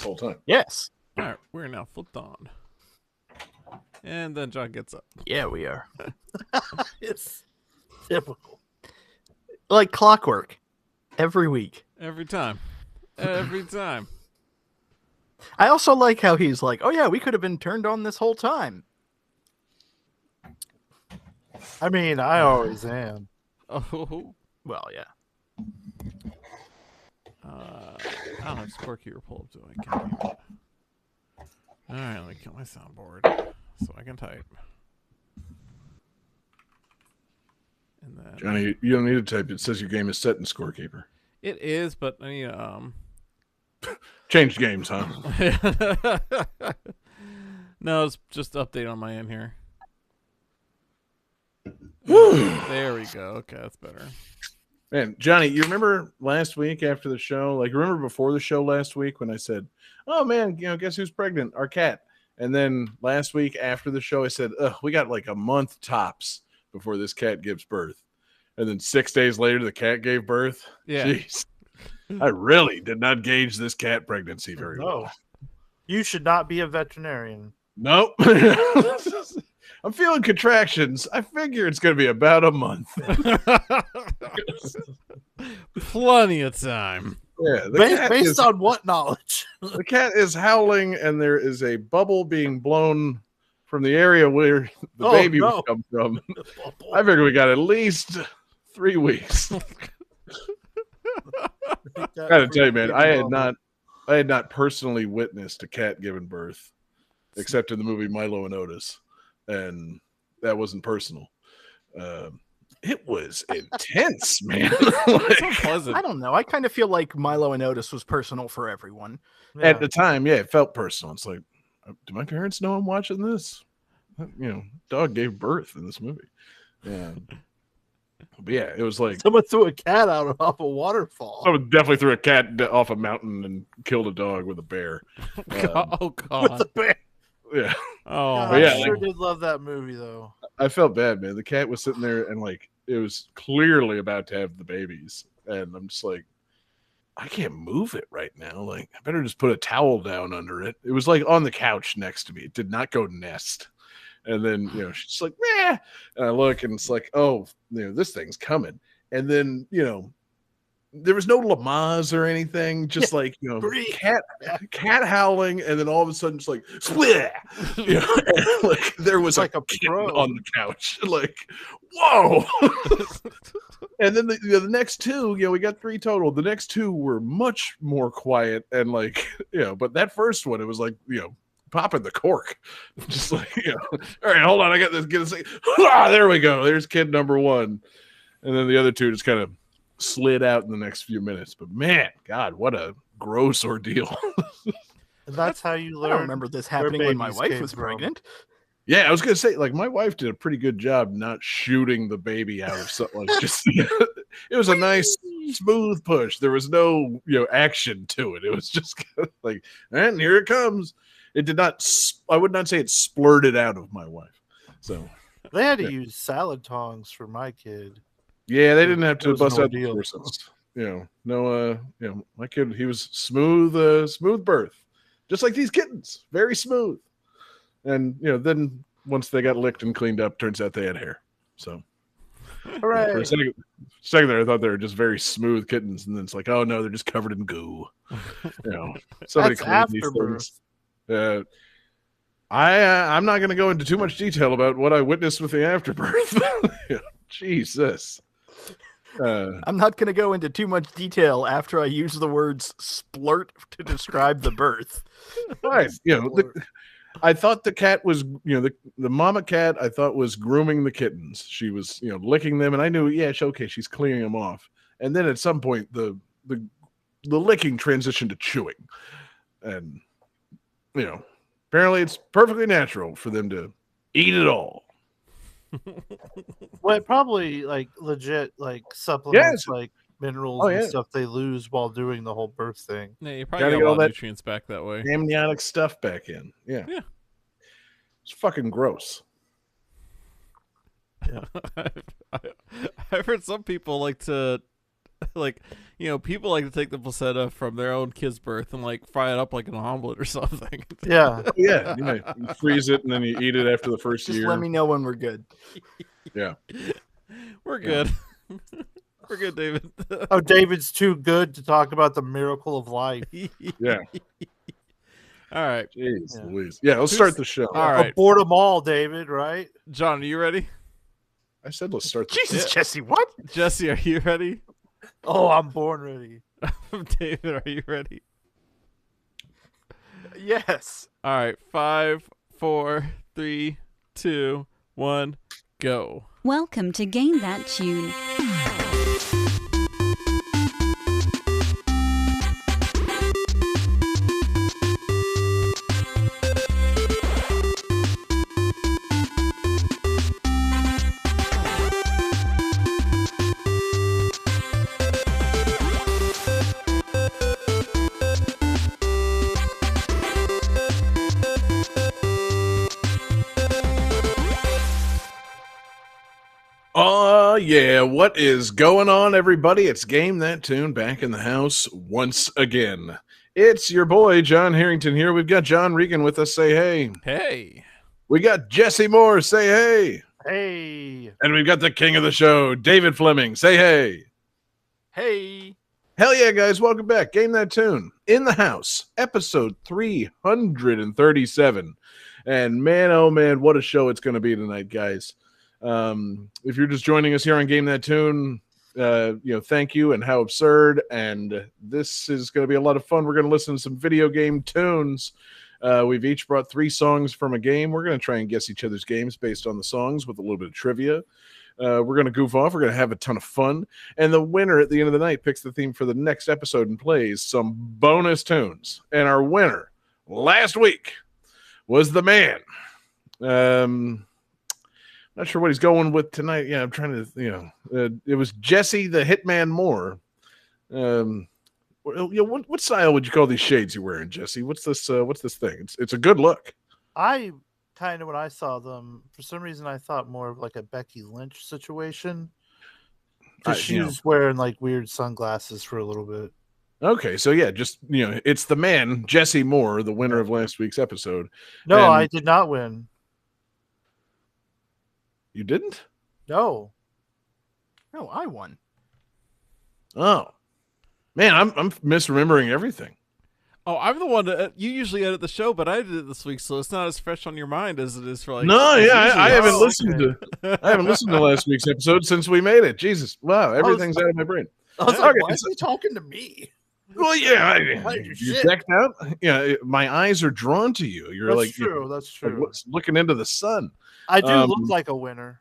whole time. Yes. All right, we're now flipped on. And then John gets up. Yeah, we are. It's typical. Like clockwork. Every week. Every time. Every time. I also like how he's like, oh yeah, we could have been turned on this whole time. I mean, I always am. Oh. Well, yeah. I don't have Scorekeeper pulled up, so I can't do it. Alright, let me kill my soundboard so I can type. And then Johnny, you don't need to type. It says your game is set in Scorekeeper. it is, but I need Changed games, huh? No, it's just update on my end here. There we go. Okay, that's better. Man, Johnny, you remember last week after the show? Like, remember before the show last week when I said, "Oh man, guess who's pregnant? Our cat." And then last week after the show, I said, "We got like a month tops before this cat gives birth." And then 6 days later, the cat gave birth. Yeah. Jeez, I really did not gauge this cat pregnancy very well. You should not be a veterinarian. Nope. I'm feeling contractions. I figure it's going to be about a month. Plenty of time. Yeah, Based on what knowledge? the cat is howling, and there is a bubble being blown from the area where the baby would come from. I figure we got at least 3 weeks. I gotta tell you, man, I had not personally witnessed a cat giving birth, except in the movie Milo and Otis, and that wasn't personal. It was intense, man. Pleasant. I don't know. I kind of feel like Milo and Otis was personal for everyone. At the time, yeah, it felt personal. It's like, do my parents know I'm watching this? Dog gave birth in this movie. Yeah. But yeah, it was like Someone threw a cat out off a waterfall. someone definitely threw a cat off a mountain and killed a dog with a bear. Oh God. With the bear. Yeah. Oh I yeah, sure did love that movie, though. I felt bad, man. The cat was sitting there and like it was clearly about to have the babies. And I'm just like, I can't move it right now. Like, I better just put a towel down under it. It was like on the couch next to me. It did not go nest. And then, she's like, meh. And I look and it's like, oh, this thing's coming. And then, there was no Lamaze or anything, just like, cat howling. And then all of a sudden, it's like, split. And like there was like a kitten on the couch. Like, whoa. And then the next two, we got 3 total. The next 2 were much more quiet. And like, but that first one, it was like, popping the cork. Just like, all right, hold on. I got this. There we go. There's kid number 1. And then the other 2 just kind of slid out in the next few minutes. But man, God, what a gross ordeal. And that's how you learn. I don't remember this happening when my wife was pregnant. Yeah, I was going to say, like, my wife did a pretty good job not shooting the baby out of something. Like, just, it was a nice, smooth push. There was no, action to it. It was just kind of like, and here it comes. It did not, I would not say it splurted out of my wife. So They had to use salad tongs for my kid. yeah, they didn't have to bust out the ordeal. forceps. My kid, he was smooth birth. Just like these kittens. Very smooth. And, then once they got licked and cleaned up, turns out they had hair. So Hooray. for a second there, I thought they were just very smooth kittens. And then it's like, oh no, they're just covered in goo. Somebody That's cleaned these afterbirth. things. I'm not going to go into too much detail about what I witnessed with the afterbirth. Jesus. I'm not going to go into too much detail after I use the words splurt to describe the birth. Right. I thought the cat was, the mama cat, I thought was grooming the kittens. She was, licking them, and I knew, she's cleaning them off. And then at some point, the licking transitioned to chewing. And, apparently it's perfectly natural for them to eat it all. Well, probably like legit like supplements, like minerals and stuff they lose while doing the whole birth thing. Yeah, you probably got a lot of nutrients back that way. Amniotic stuff back in. Yeah. It's fucking gross. Yeah. I've heard some people like to Like, people like to take the placenta from their own kid's birth and like fry it up like an omelet or something. Yeah. Yeah. You freeze it and then you eat it after the first year. Just let me know when we're good. Yeah. We're good. We're good, David. Oh, David's too good to talk about the miracle of life. Yeah. All right. Jeez Louise. Yeah, let's start the show. All right. Abort them all, David, right? John, are you ready? I said let's start the Jesus, Jesse, what? Jesse, are you ready? Oh, I'm born ready. David, are you ready? Yes. All right. 5, 4, 3, 2, 1, go. Welcome to Game That Tune. Oh, yeah. What is going on, everybody? It's Game That Tune back in the house once again. It's your boy, John Harrington here. We've got John Regan with us. Say hey. Hey. We got Jesse Moore. Say hey. Hey. And we've got the king of the show, David Fleming. Say hey. Hey. Hell yeah, guys. Welcome back. Game That Tune in the house, episode 337. And man, oh man, what a show it's going to be tonight, guys. If you're just joining us here on Game That Tune, thank you and how absurd. And this is going to be a lot of fun. We're going to listen to some video game tunes. We've each brought 3 songs from a game. We're going to try and guess each other's games based on the songs with a little bit of trivia. We're going to goof off. We're going to have a ton of fun. And the winner at the end of the night picks the theme for the next episode and plays some bonus tunes. And our winner last week was the man. Not sure what he's going with tonight. Yeah, I'm trying to, it was Jesse the Hitman Moore. What style would you call these shades you're wearing, Jesse? What's this thing? It's a good look. I kind of, when I saw them, for some reason, I thought more of like a Becky Lynch situation. Because she was wearing like weird sunglasses for a little bit. Okay, so yeah, just, it's the man, Jesse Moore, the winner of last week's episode. No, and I did not win. You didn't? No. No, I won. Oh, man, I'm misremembering everything. Oh, I'm the one that you usually edit the show, but I did it this week, so it's not as fresh on your mind as it is for like. No, yeah, I haven't listened okay. I haven't listened to last week's episode since we made it. Jesus, wow, everything's out of my brain. I was like, why is he talking to me? Well, yeah, you shit. decked out. Yeah, my eyes are drawn to you. You're That's like true. That's true. Like looking into the sun. I do look like a winner.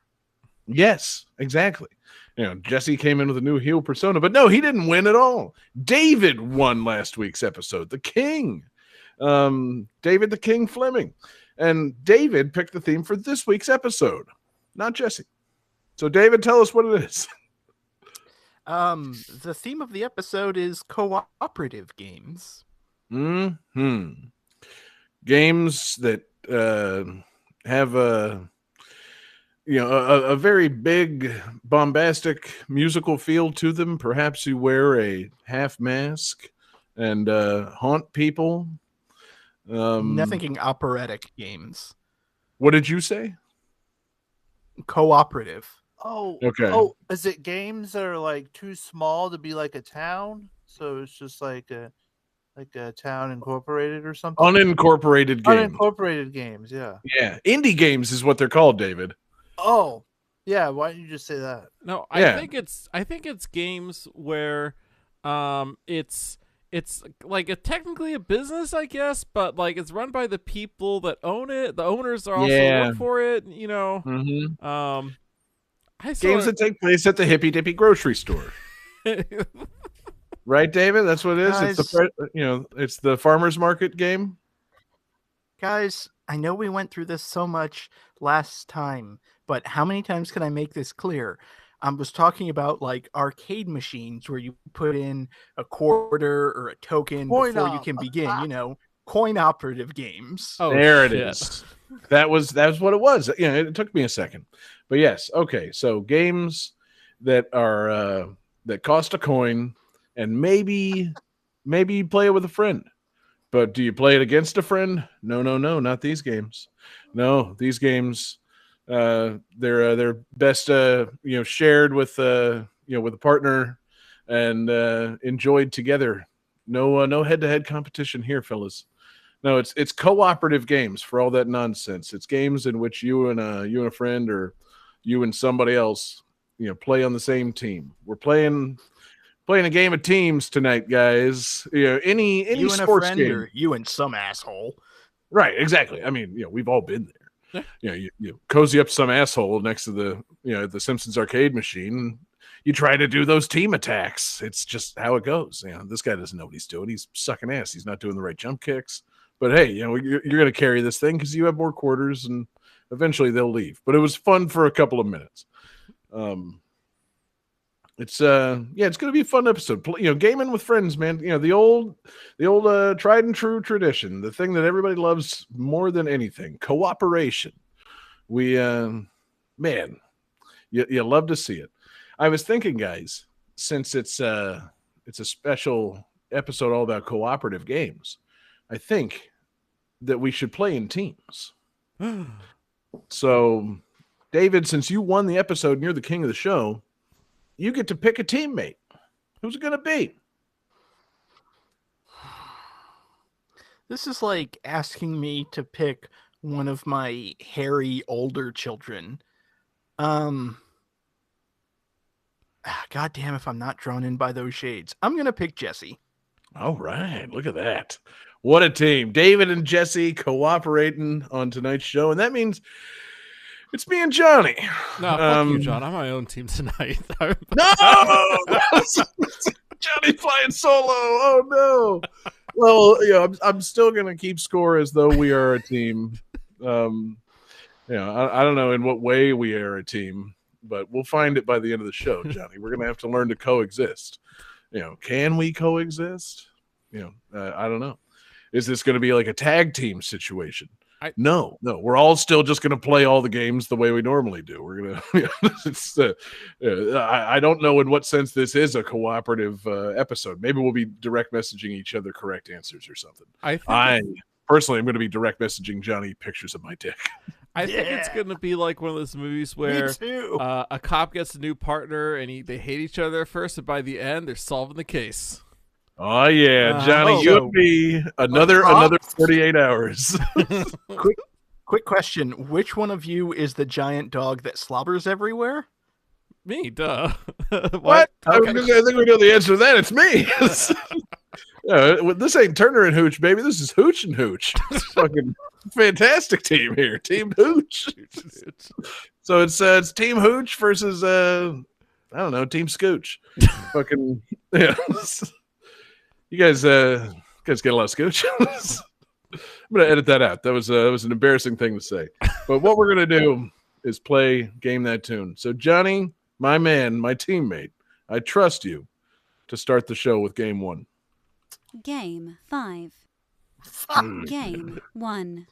Yes, exactly. Jesse came in with a new heel persona, but no, he didn't win at all. David won last week's episode. The King, David the King Fleming, and David picked the theme for this week's episode, not Jesse. So, David, tell us what it is. The theme of the episode is cooperative games. Games that have a very big, bombastic musical feel to them. Perhaps you wear a half mask and haunt people. I'm thinking operatic games. What did you say? Cooperative. Oh, okay. Oh, is it games that are like too small to be like a town? So it's just like a town incorporated or something? Unincorporated games. Unincorporated games, yeah. Yeah. Indie games is what they're called, David. Oh, yeah. Why don't you just say that? No, I think it's games where it's like technically a business, I guess, but like it's run by the people that own it. The owners are also work for it, Mm-hmm. Games that take place at the hippy dippy grocery store. Right, David? That's what it is. Guys, It's the farmer's market game. Guys, I know we went through this so much last time, but how many times can I make this clear? I was talking about like arcade machines where you put in a quarter or a token before you can begin, coin operative games. Oh, there it is. That was what it was. It took me a second. But yes, okay. So games that are that cost a coin, and maybe you play it with a friend. But do you play it against a friend? No, not these games. No, these games, they're best shared with with a partner and enjoyed together. No head-to-head competition here, fellas. No, it's cooperative games for all that nonsense. It's games in which you and a friend or you and somebody else play on the same team. We're playing a game of teams tonight, guys. Any you and sports a friend game. or you and some asshole. Right, exactly. I mean, we've all been there. You cozy up some asshole next to the Simpsons arcade machine. You try to do those team attacks. It's just how it goes. This guy doesn't know what he's doing. He's sucking ass. He's not doing the right jump kicks. But hey, you're going to carry this thing because you have more quarters, and eventually they'll leave. But it was fun for a couple of minutes. It's it's going to be a fun episode. Gaming with friends, man. The old tried and true tradition, the thing that everybody loves more than anything, cooperation. We man, you love to see it. I was thinking, guys, since it's a special episode all about cooperative games, I think that we should play in teams. So, David, since you won the episode and you're the king of the show, you get to pick a teammate. Who's it going to be? This is like asking me to pick one of my hairy older children. God damn if I'm not drawn in by those shades. I'm going to pick Jesse. All right. Look at that. What a team. David and Jesse cooperating on tonight's show. And that means it's me and Johnny. No, fuck you, John. I'm on my own team tonight. No! Johnny flying solo. Oh, no. Well, I'm still going to keep score as though we are a team. I don't know in what way we are a team, but we'll find it by the end of the show, Johnny. We're going to have to learn to coexist. Can we coexist? I don't know. Is this going to be like a tag team situation? No. We're all still just going to play all the games the way we normally do. We're going to. I don't know in what sense this is a cooperative episode. Maybe we'll be direct messaging each other correct answers or something. I personally am going to be direct messaging Johnny pictures of my dick. I think it's going to be like one of those movies where a cop gets a new partner and they hate each other first, and by the end they're solving the case. Oh yeah, Johnny, you and me another 48 hours. Quick question: which one of you is the giant dog that slobbers everywhere? Me, duh. What? Okay. I think we know the answer to that. It's me. This ain't Turner and Hooch, baby. This is Hooch and Hooch. Fucking fantastic team here, Team Hooch. So it's Team Hooch versus I don't know, Team Scooch. Fucking yeah. You guys get a lot of scooch. I'm gonna edit that out. That was an embarrassing thing to say. But what we're gonna do is play Game That Tune. So Johnny, my man, my teammate, I trust you to start the show with Game 1. Game 5. Game 1.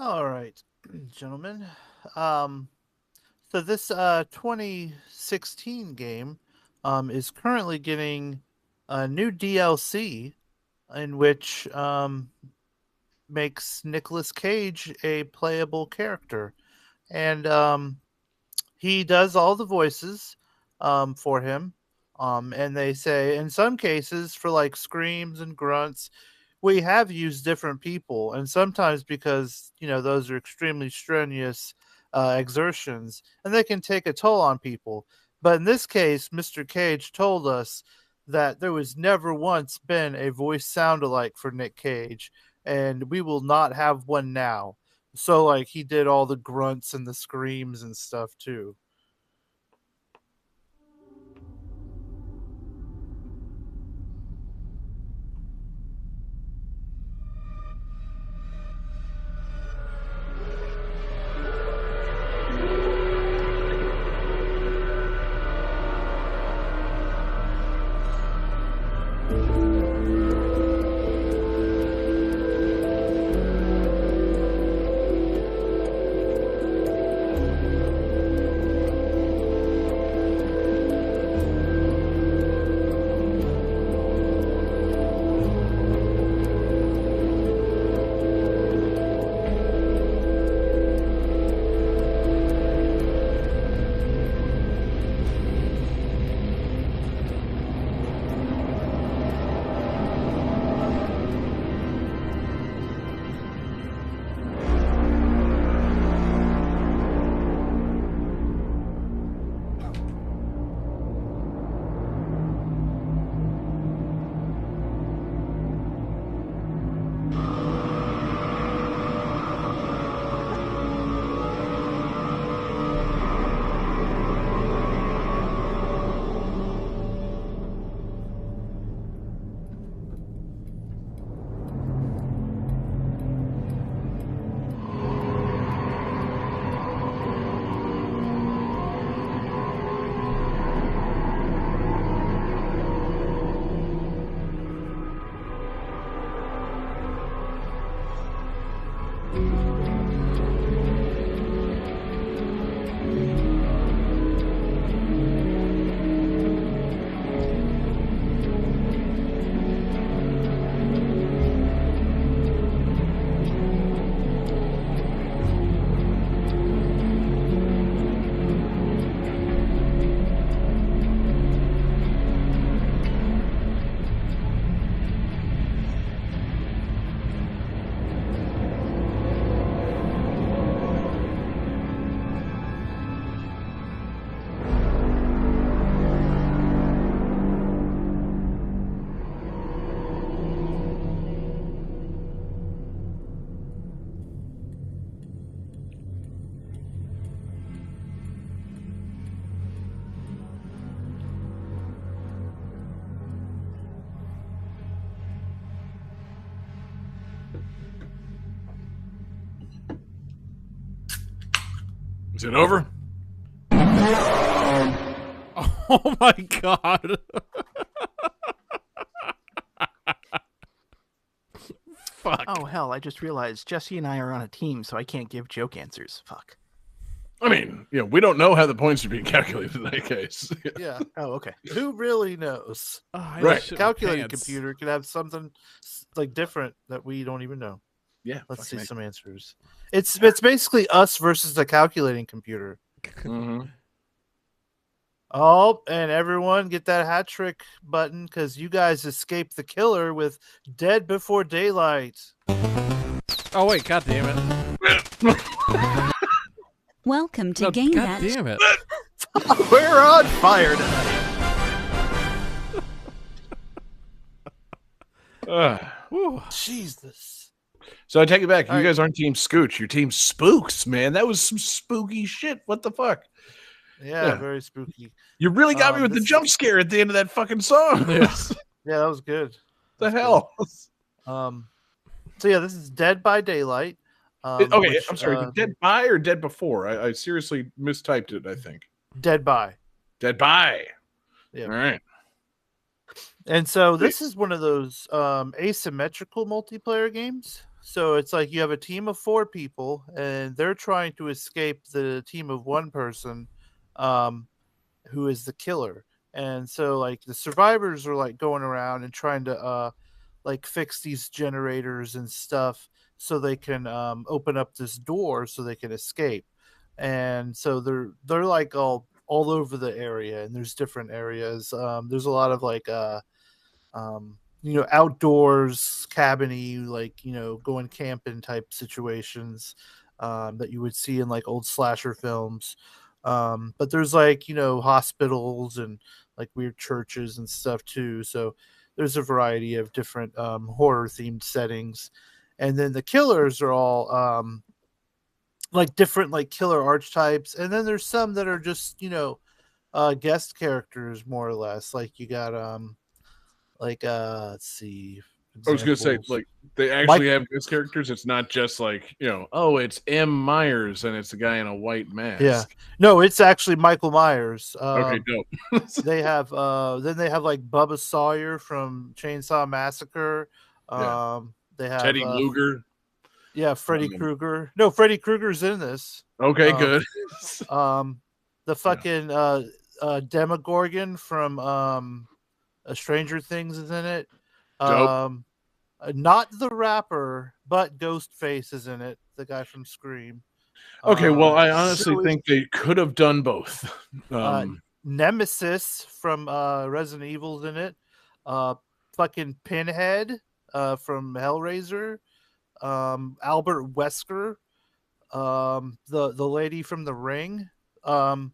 All right, gentlemen. So this 2016 game is currently getting a new DLC in which makes Nicolas Cage a playable character. And he does all the voices for him. And they say in some cases for like screams and grunts, we have used different people, and sometimes because those are extremely strenuous exertions, and they can take a toll on people. But in this case, Mr. Cage told us that there was never once been a voice sound alike for Nick Cage, and we will not have one now. So like he did all the grunts and the screams and stuff too. Is it over? Oh my god. Fuck. Oh, hell, I just realized Jesse and I are on a team, so I can't give joke answers. Fuck. I mean, we don't know how the points are being calculated in that case. Yeah. Oh, okay. Who really knows? Right. Calculating computer could have something like different that we don't even know. Yeah. Let's see some answers. It's basically us versus the calculating computer. Mm-hmm. Oh, and everyone get that hat trick button because you guys escaped the killer with Dead Before Daylight. Oh wait, god damn it. Welcome to No, Game god Match. damn it. We're on fire tonight. Jesus. So I take it back. All You right. guys aren't Team Scooch. You're Team Spooks, man. That was some spooky shit. What the fuck? Yeah, very spooky. You really got me with the jump scare at the end of that fucking song. Yes. Yeah, that was good. The hell? So yeah, this is Dead by Daylight. Okay, which, I'm sorry. Dead by or Dead Before? I seriously mistyped it, I think. Dead by. Dead by. Yeah. All right. And so this is one of those asymmetrical multiplayer games. So it's like you have a team of 4 people, and they're trying to escape the team of 1 person, um, who is the killer. And so like the survivors are like going around and trying to like fix these generators and stuff so they can open up this door so they can escape. And so they're like all over the area, and there's different areas. There's a lot of like outdoors cabiny, like going camping type situations that you would see in like old slasher films. But there's like hospitals and like weird churches and stuff too. So there's a variety of different horror themed settings, and then the killers are all like different like killer archetypes, and then there's some that are just guest characters more or less. Like you got like let's see I was gonna say, examples. like, they actually Mike, have these characters. It's not just like, oh, it's M. Myers and it's a guy in a white yeah, mask. no, it's actually Michael Myers. Okay, dope. They have then they have like Bubba Sawyer from Chainsaw Massacre. Yeah. They have Teddy Luger. yeah, Freddy Krueger. No, Freddy Krueger's in this. Okay, good. The fucking Demogorgon from Stranger Things is in it. Dope. Not the rapper, but Ghostface is in it. The guy from Scream. Okay, well, I honestly so is think they could have done both. Nemesis from Resident Evil's in it. Fucking Pinhead from Hellraiser. Albert Wesker. The lady from The Ring. And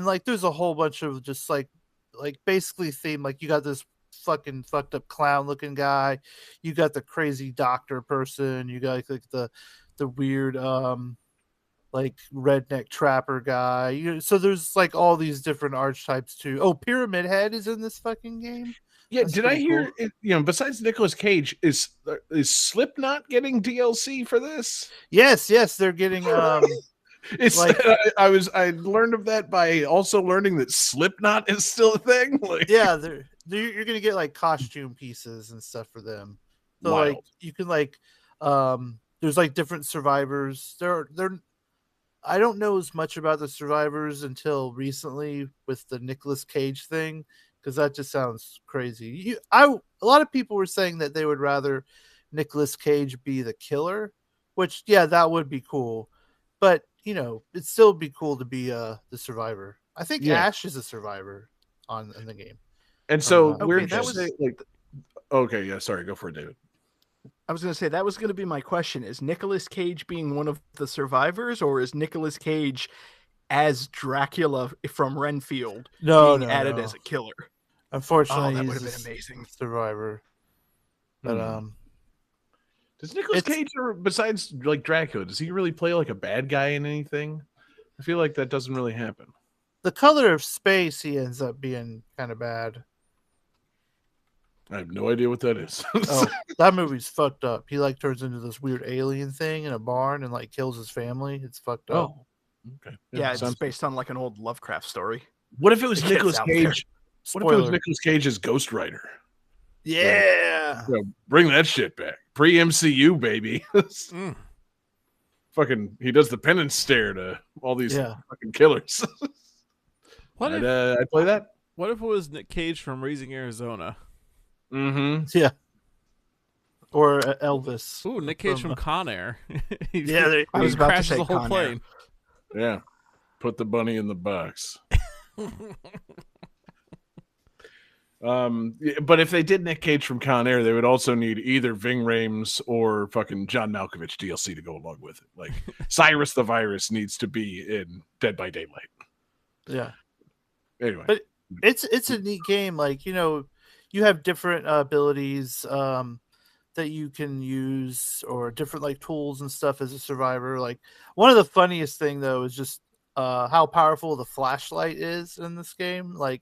like there's a whole bunch of just like basically theme. Like you got this fucking fucked up clown looking guy, you got the crazy doctor person, you got like the weird like redneck trapper guy. So there's like all these different archetypes too. Oh, Pyramid Head is in this fucking game. Yeah, That's did I pretty hear cool. besides Nicolas Cage, is Slipknot getting DLC for this? Yes, they're getting It's like I learned of that by also learning that Slipknot is still a thing. Like, yeah, you're gonna get like costume pieces and stuff for them. So wild. like you can like there's like different survivors. They're I don't know as much about the survivors until recently with the Nicolas Cage thing, because that just sounds crazy. A lot of people were saying that they would rather Nicolas Cage be the killer, which yeah, that would be cool. But it'd still be cool to be the survivor. I think Ash is a survivor in the game. And so Okay, we're that just was like, okay, yeah, sorry, go for it, David. I was going to say that was going to be my question. Is Nicolas Cage being one of the survivors, or is Nicolas Cage as Dracula from Renfield being added as a killer? Unfortunately, that would have been amazing. Survivor. But does Nicolas Cage, besides like Dracula, does he really play like a bad guy in anything? I feel like that doesn't really happen. The Color of Space, he ends up being kind of bad. I have no idea what that is. Oh, that movie's fucked up. He like turns into this weird alien thing in a barn and like kills his family. It's fucked up. Oh, okay. Yeah, it's based on like an old Lovecraft story. What if it was Nicolas Cage? Spoiler. What if it was Nicolas Cage's Ghost Rider? Yeah. Bring that shit back. Pre-MCU, baby. Fucking, he does the penance stare to all these fucking killers. I'd play that. What if it was Nick Cage from Raising Arizona? Mm-hmm. Yeah. Or Elvis. Ooh, Nick Cage from Con Air. Yeah, I was about to say the whole Con plane. Air. Yeah. Put the bunny in the box. But if they did Nick Cage from Con Air, they would also need either Ving Rhames or fucking John Malkovich DLC to go along with it. Like Cyrus the Virus needs to be in Dead by Daylight. Yeah. Anyway, but it's a neat game. Like you have different abilities that you can use, or different like tools and stuff as a survivor. Like one of the funniest thing though is just how powerful the flashlight is in this game. Like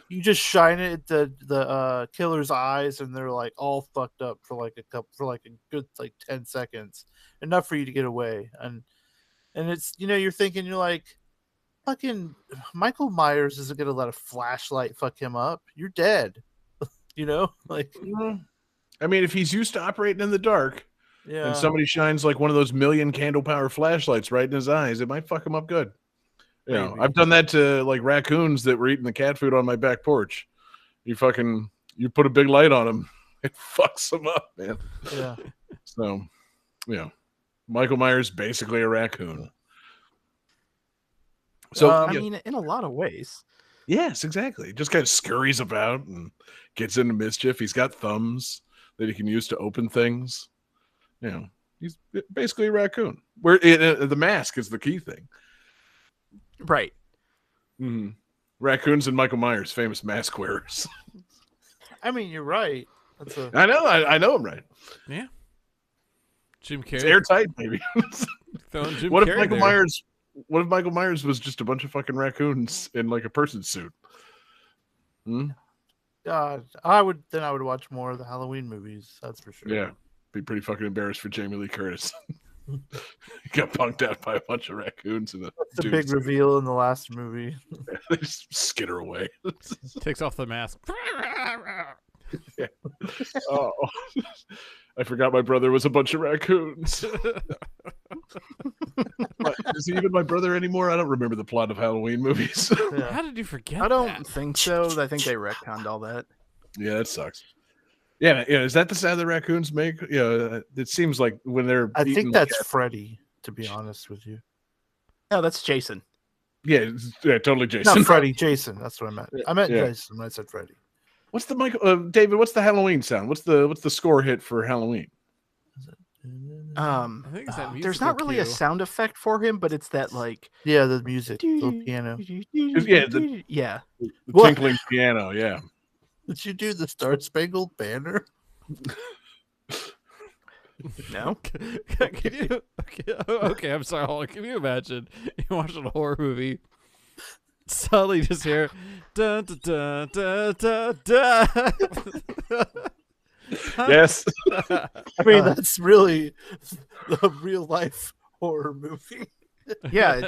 you just shine it at the killer's eyes and they're like all fucked up for like a good like 10 seconds, enough for you to get away. And it's you're thinking, you're like, fucking Michael Myers isn't gonna let a flashlight fuck him up. You're dead. Like I mean, if he's used to operating in the dark, Yeah. and somebody shines like one of those million candle power flashlights right in his eyes, it might fuck him up good. You know, Maybe. I've done that to like raccoons that were eating the cat food on my back porch. You put a big light on them, it fucks them up, man. Yeah. So, Michael Myers basically a raccoon. So, I mean, in a lot of ways. yes, exactly. Just kind of scurries about and gets into mischief. He's got thumbs that he can use to open things. He's basically a raccoon. Where the mask is the key thing. Right. Mm-hmm. Raccoons and Michael Myers, famous mask wearers. I mean, you're right. I know I'm right. Yeah. Jim It's Carrey. airtight, baby. Throwing Jim What if Carrey Michael there. Myers? What if Michael Myers was just a bunch of fucking raccoons in like a person suit? God, I would watch more of the Halloween movies. That's for sure. Yeah, be pretty fucking embarrassed for Jamie Lee Curtis. He got punked out by a bunch of raccoons in That's the big reveal in the last movie. They just skitter away. Takes off the mask. Yeah. Oh, I forgot my brother was a bunch of raccoons. Is he even my brother anymore? I don't remember the plot of Halloween movies. Yeah. How did you forget I don't that? think so. I think they retconned all that. Yeah, that sucks. Yeah. Is that the sound the raccoons make? Yeah, it seems like when they're. I eating think the that's cat- Freddy, to be honest with you. No, that's Jason. Yeah, totally, Jason. Not Freddy, Jason. That's what I meant. I meant Yeah. Jason when I said Freddy. What's the David? What's the Halloween sound? What's the score hit for Halloween? I think it's that There's musical not really a cue. sound effect for him, but it's that like Yeah, the music, the piano. Yeah. The What? tinkling piano. Yeah. Did you do the Star Spangled Banner? No. Can you? Okay, I'm sorry. Hold on. Can you imagine you watching a horror movie? Suddenly, just hear dun dun dun dun dun. dun. Yes. I mean, that's really the real life horror movie. Yeah,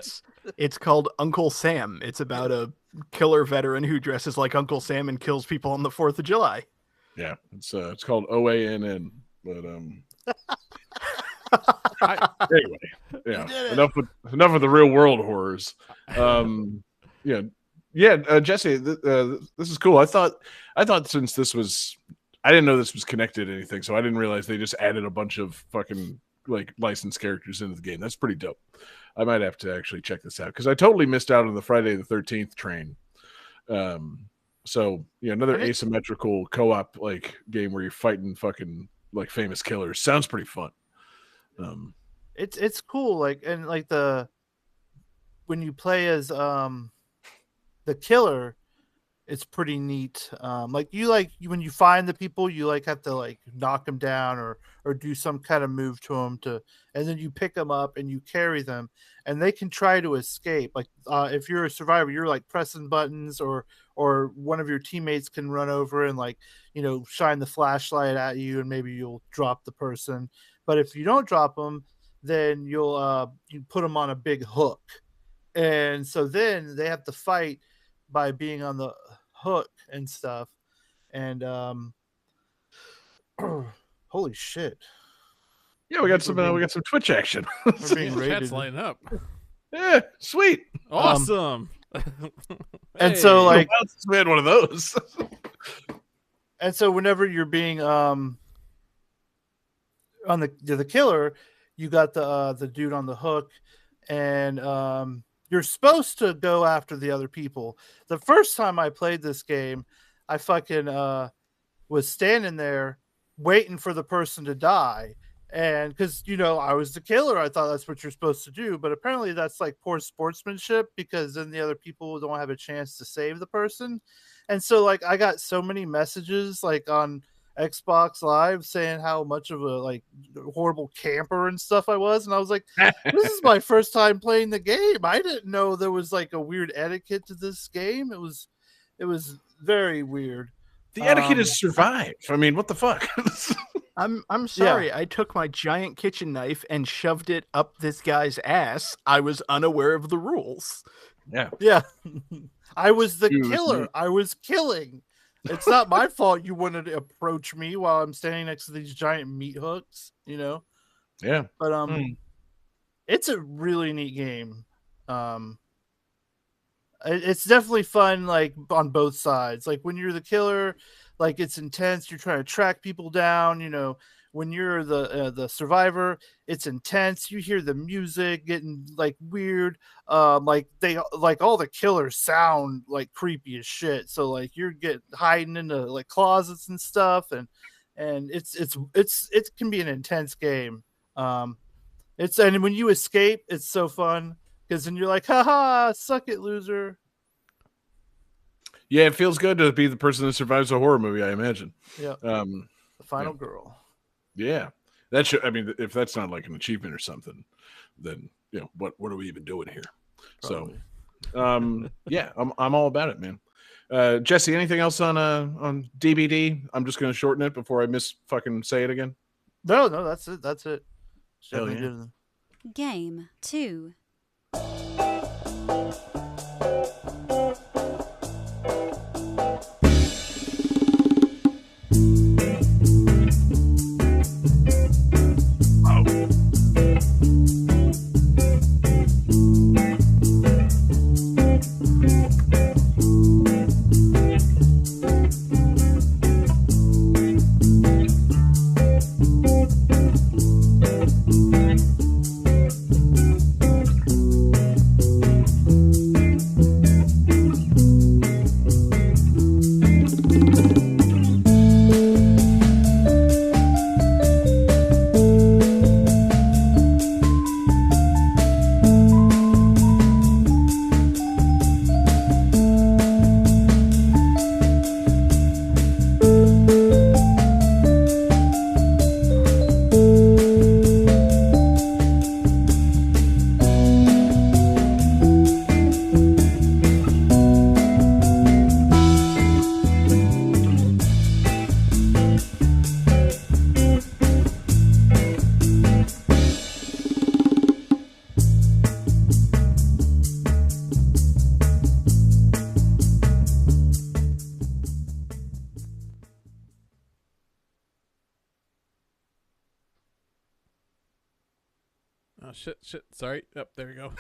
it's called Uncle Sam. It's about a killer veteran who dresses like Uncle Sam and kills people on the 4th of July. Yeah. It's called OANN. But anyway, yeah. Enough of the real world horrors. Jesse, this is cool. I thought since this was, I didn't know this was connected to anything, so I didn't realize they just added a bunch of fucking like licensed characters into the game. That's pretty dope. I might have to actually check this out because I totally missed out on the Friday the 13th train. So another asymmetrical co-op like game where you're fighting fucking like famous killers. Sounds pretty fun. It's cool, when you play as the killer, it's pretty neat. When you find the people, you have to knock them down or do some kind of move to them and then you pick them up and you carry them and they can try to escape. If you're a survivor, you're pressing buttons or one of your teammates can run over and shine the flashlight at you and maybe you'll drop the person. But if you don't drop them, then you put them on a big hook. And so then they have to fight by being on the hook and stuff. And holy shit. Yeah, we got some Twitch action. We're being Chat's rated. lighting up. Yeah, sweet. Awesome. And so We had one of those. and so whenever you're being on the killer, you got the dude on the hook and you're supposed to go after the other people. The first time I played this game, I fucking was standing there waiting for the person to die. And because, I was the killer, I thought that's what you're supposed to do. But apparently that's poor sportsmanship because then the other people don't have a chance to save the person. And so I got so many messages on Xbox Live saying how much of a horrible camper and stuff I was, and I was like, this is my first time playing the game. I didn't know there was a weird etiquette to this game. It was very weird. The etiquette is survive. I mean, what the fuck? I'm sorry. Yeah. I took my giant kitchen knife and shoved it up this guy's ass. I was unaware of the rules. Yeah. I was the killer. I was killing. It's not my fault you wanted to approach me while I'm standing next to these giant meat hooks, Yeah. But it's a really neat game. It's definitely fun, like on both sides. Like when you're the killer, like it's intense. You're trying to track people down. You know, when you're the survivor, it's intense. You hear the music getting like weird. Like they like all the killers sound like creepy as shit. So like you're hiding into like closets and stuff, and it can be an intense game. And when you escape, it's so fun because then you're like, haha, suck it, loser. Yeah, it feels good to be the person that survives a horror movie, I imagine. Yeah. The final girl. Yeah. That should, I mean, if that's not like an achievement or something, then what are we even doing here? Probably. So yeah, I'm all about it, man. Jesse, anything else on DBD? I'm just gonna shorten it before I fucking say it again. No, that's it. It's Hell definitely yeah. good. Game 2. Oh, shit. Sorry. Yep, there we go.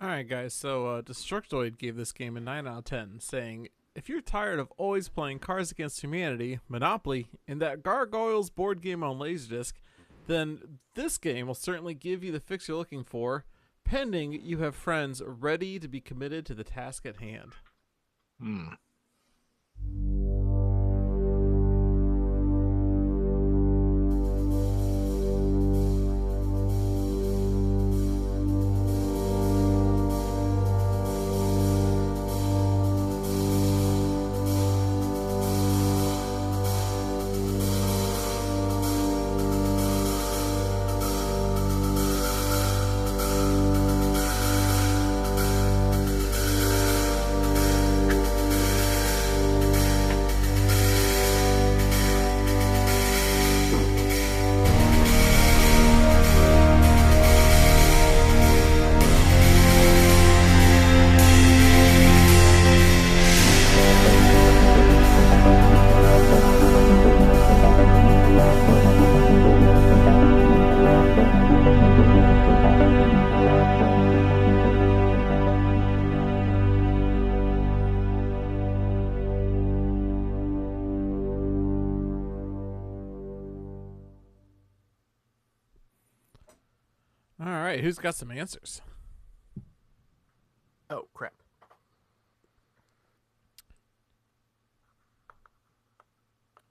Alright, guys, so Destructoid gave this game a 9 out of 10, saying, if you're tired of always playing Cards Against Humanity, Monopoly, and that Gargoyles board game on Laserdisc, then this game will certainly give you the fix you're looking for, pending you have friends ready to be committed to the task at hand. right, who's got some answers? Oh crap!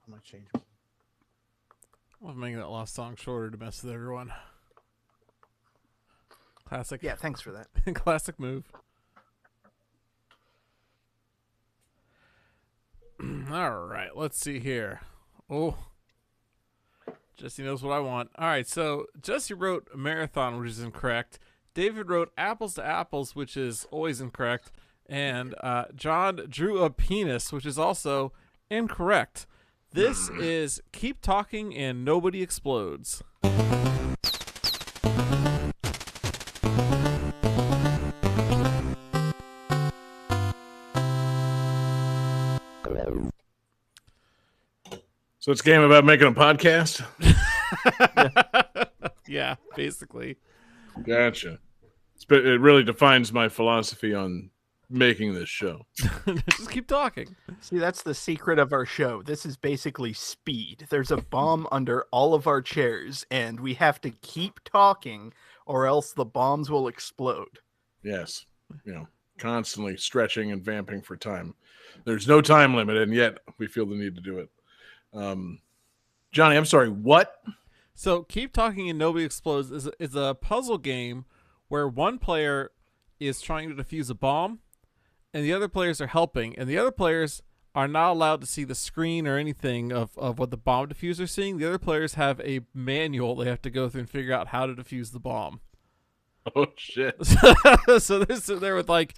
I'm gonna change. I'm making that last song shorter to mess with everyone. Classic. Yeah, thanks for that. Classic move. All right, let's see here. Oh, Jesse knows what I want. All right, so Jesse wrote marathon, which is incorrect. David wrote apples to apples, which is always incorrect. And John drew a penis, which is also incorrect. This is keep talking and nobody explodes. So it's a game about making a podcast? Yeah, basically. Gotcha. It really defines my philosophy on making this show. Just keep talking. See, that's the secret of our show. This is basically speed. There's a bomb under all of our chairs, and we have to keep talking, or else the bombs will explode. Yes. Constantly stretching and vamping for time. There's no time limit, and yet we feel the need to do it. Johnny, I'm sorry, what? So keep talking and nobody explodes is a puzzle game where one player is trying to defuse a bomb and the other players are helping, and the other players are not allowed to see the screen or anything of what the bomb diffuser is seeing. The other players have a manual they have to go through and figure out how to defuse the bomb. Oh shit. So they're sitting there with like,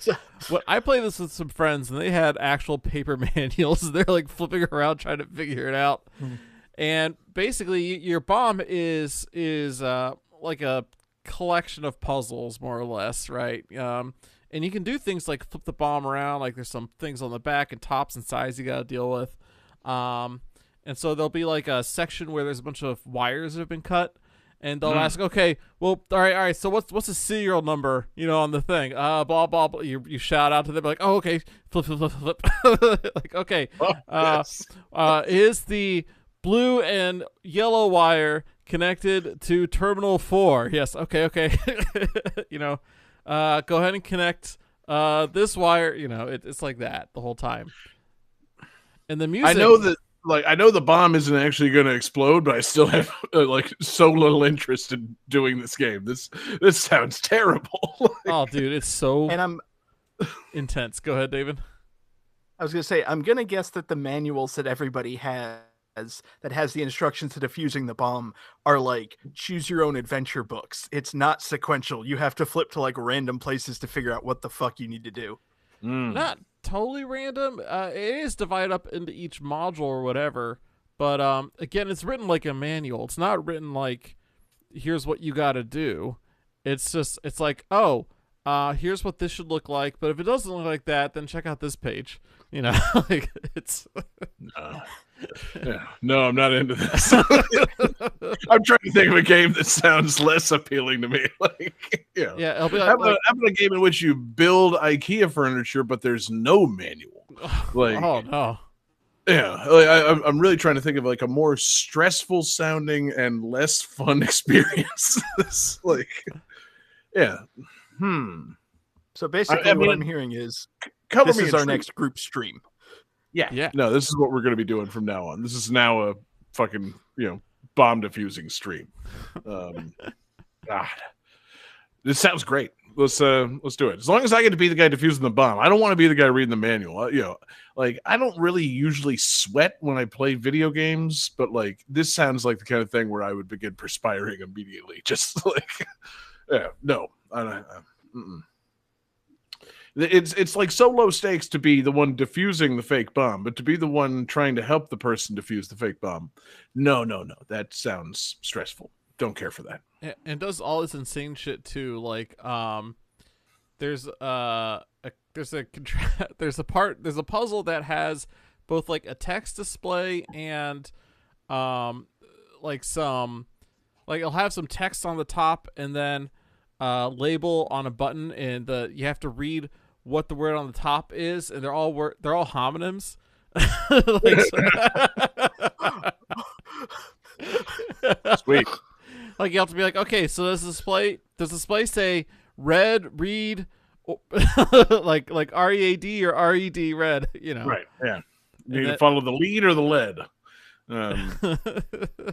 what I played this with some friends and they had actual paper manuals. They're like flipping around trying to figure it out. And basically your bomb is like a collection of puzzles, more or less, right? And you can do things like flip the bomb around, like there's some things on the back and tops and sides you got to deal with. And so there'll be like a section where there's a bunch of wires that have been cut. And they'll ask, okay, well, all right. So what's the serial number, on the thing? Blah, blah, blah. You shout out to them like, oh, okay, flip, flip, flip, flip. Like, okay, Yes. is the blue and yellow wire connected to terminal 4? Yes. Okay. Go ahead and connect this wire. It's like that the whole time. And the music. I know the bomb isn't actually going to explode, but I still have so little interest in doing this game. This sounds terrible. Oh, dude, it's so And I'm intense. Go ahead, David. I was going to say, I'm going to guess that the manuals that everybody has that has the instructions to defusing the bomb are like choose your own adventure books. It's not sequential. You have to flip to like random places to figure out what the fuck you need to do. Not totally random. It is divided up into each module or whatever. But again, it's written like a manual. It's not written like, here's what you got to do. It's like, oh, here's what this should look like. But if it doesn't look like that, then check out this page. Like it's. No, I'm not into this. I'm trying to think of a game that sounds less appealing to me. Yeah, it'll be how about a game in which you build IKEA furniture, but there's no manual? Oh no. Yeah, I'm really trying to think of like a more stressful sounding and less fun experience. Yeah. So basically, what I'm hearing is this is our next group stream. Yeah. No, this is what we're going to be doing from now on. This is now a fucking, bomb diffusing stream. God. This sounds great. Let's do it. As long as I get to be the guy diffusing the bomb. I don't want to be the guy reading the manual. I don't really usually sweat when I play video games, but this sounds like the kind of thing where I would begin perspiring immediately. Just no. It's like so low stakes to be the one diffusing the fake bomb, but to be the one trying to help the person diffuse the fake bomb. No. That sounds stressful. Don't care for that. And does all this insane shit too. Like, there's a puzzle that has both like a text display and it'll have some text on the top and then label on a button, and you have to read what the word on the top is, and they're all homonyms. Sweet. Like you have to be like, okay, so does display say red read like READ or RED red, you know? Right. Yeah. You need to follow the lead or the lead.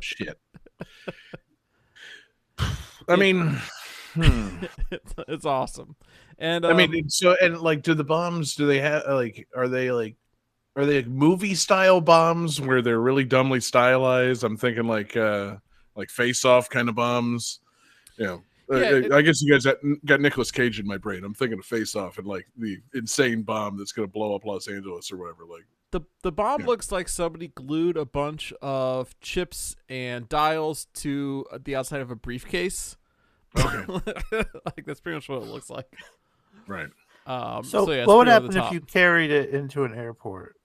Shit. I mean, it's awesome. And I mean, so and like, do the bombs? Do they have Are they like movie style bombs where they're really dumbly stylized? I'm thinking like Face Off kind of bombs. Yeah. I guess you guys got Nicolas Cage in my brain. I'm thinking of Face Off and like the insane bomb that's going to blow up Los Angeles or whatever. Like the bomb looks like somebody glued a bunch of chips and dials to the outside of a briefcase. Okay. Like that's pretty much what it looks like. Right. So yeah, what would happen if you carried it into an airport?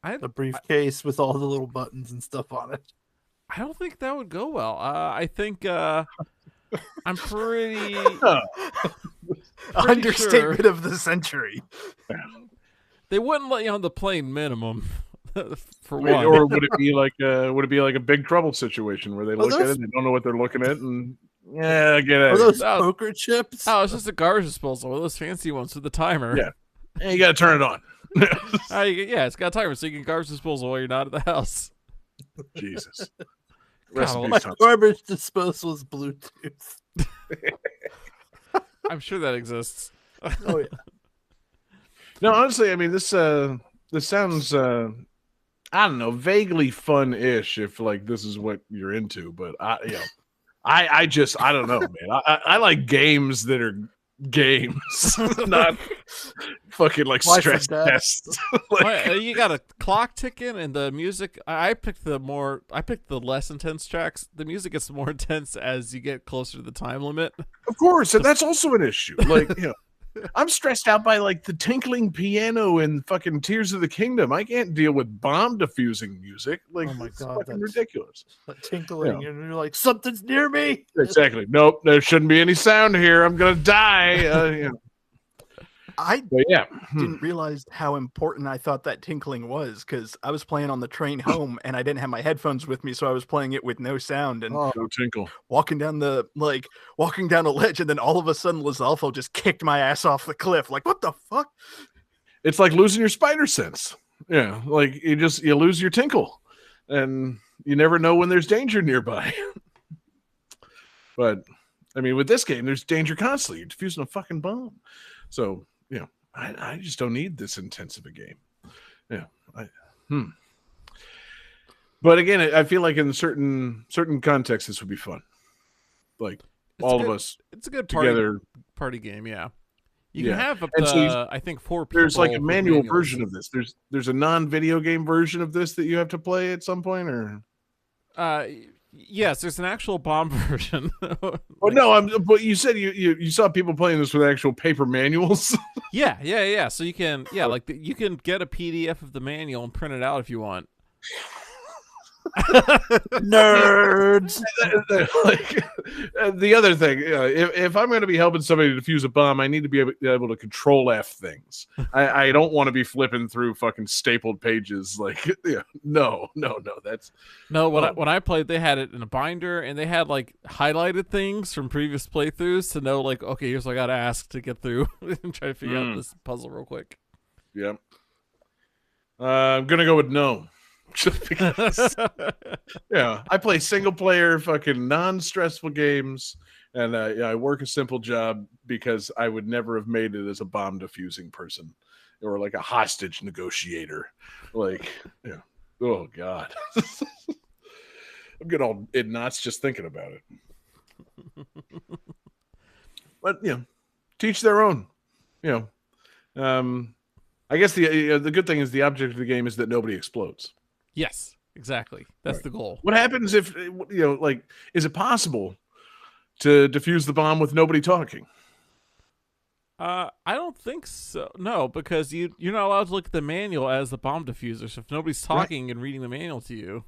The briefcase with all the little buttons and stuff on it. I don't think that would go well. I think I'm pretty understatement sure of the century. they wouldn't let you on the plane minimum. For one. one. Or would it be like a Big Trouble situation where they look at it, they don't know what they're looking at, and yeah, get it. Are those poker chips? Oh, it's just a garbage disposal. One of those fancy ones with the timer. Yeah, and you got to turn it on. Yeah, it's got a timer so you can garbage disposal while you're not at the house. Jesus. My garbage disposal is Bluetooth. I'm sure that exists. Oh yeah. No, honestly, I mean this sounds I don't know, vaguely fun-ish if like this is what you're into, but I don't know, man. I like games that are games, not fucking like stress tests. You got a clock ticking and the music. I picked the less intense tracks. The music gets more intense as you get closer to the time limit. Of course, and that's also an issue. Like, you know, I'm stressed out by like the tinkling piano and fucking Tears of the Kingdom. I can't deal with bomb diffusing music. Like, oh my God, fucking ridiculous. That tinkling, and you're like, something's near me. Exactly. Nope, there shouldn't be any sound here. I'm gonna die. You know. I didn't realize how important I thought that tinkling was, because I was playing on the train home and I didn't have my headphones with me, so I was playing it with no sound and no tinkle. Walking down a ledge, and then all of a sudden Lizalfo just kicked my ass off the cliff. Like, what the fuck? It's like losing your spider sense. Yeah, like you lose your tinkle, and you never know when there's danger nearby. But I mean, with this game, there's danger constantly. You're defusing a fucking bomb, so. You know, I just don't need this intense of a game. Yeah. But again, I feel like in certain contexts, this would be fun. Like of us. It's a good party game. Yeah. You can have up to, I think 4 people. There's like a manual version of this. There's a non-video game version of this that you have to play at some point, or. Yes, there's an actual bomb version. But you said you saw people playing this with actual paper manuals. Yeah. So you can, you can get a PDF of the manual and print it out if you want. Nerds. The other thing, if I'm going to be helping somebody to defuse a bomb, I need to be able to control F things. I don't want to be flipping through fucking stapled pages. Like, no. That's when I played, they had it in a binder, and they had like highlighted things from previous playthroughs to know, like, okay, here's what I got to ask to get through and try to figure out this puzzle real quick. Yeah. I'm gonna go with no. Just because, I play single player, fucking non-stressful games, and I work a simple job because I would never have made it as a bomb diffusing person or like a hostage negotiator. Like, oh God, I'm getting all in knots just thinking about it. But teach their own. I guess the good thing is the object of the game is that nobody explodes. Yes, exactly. That's the goal. What happens if, is it possible to defuse the bomb with nobody talking? I don't think so. No, because you're not allowed to look at the manual as the bomb diffuser. So if nobody's talking and reading the manual to you.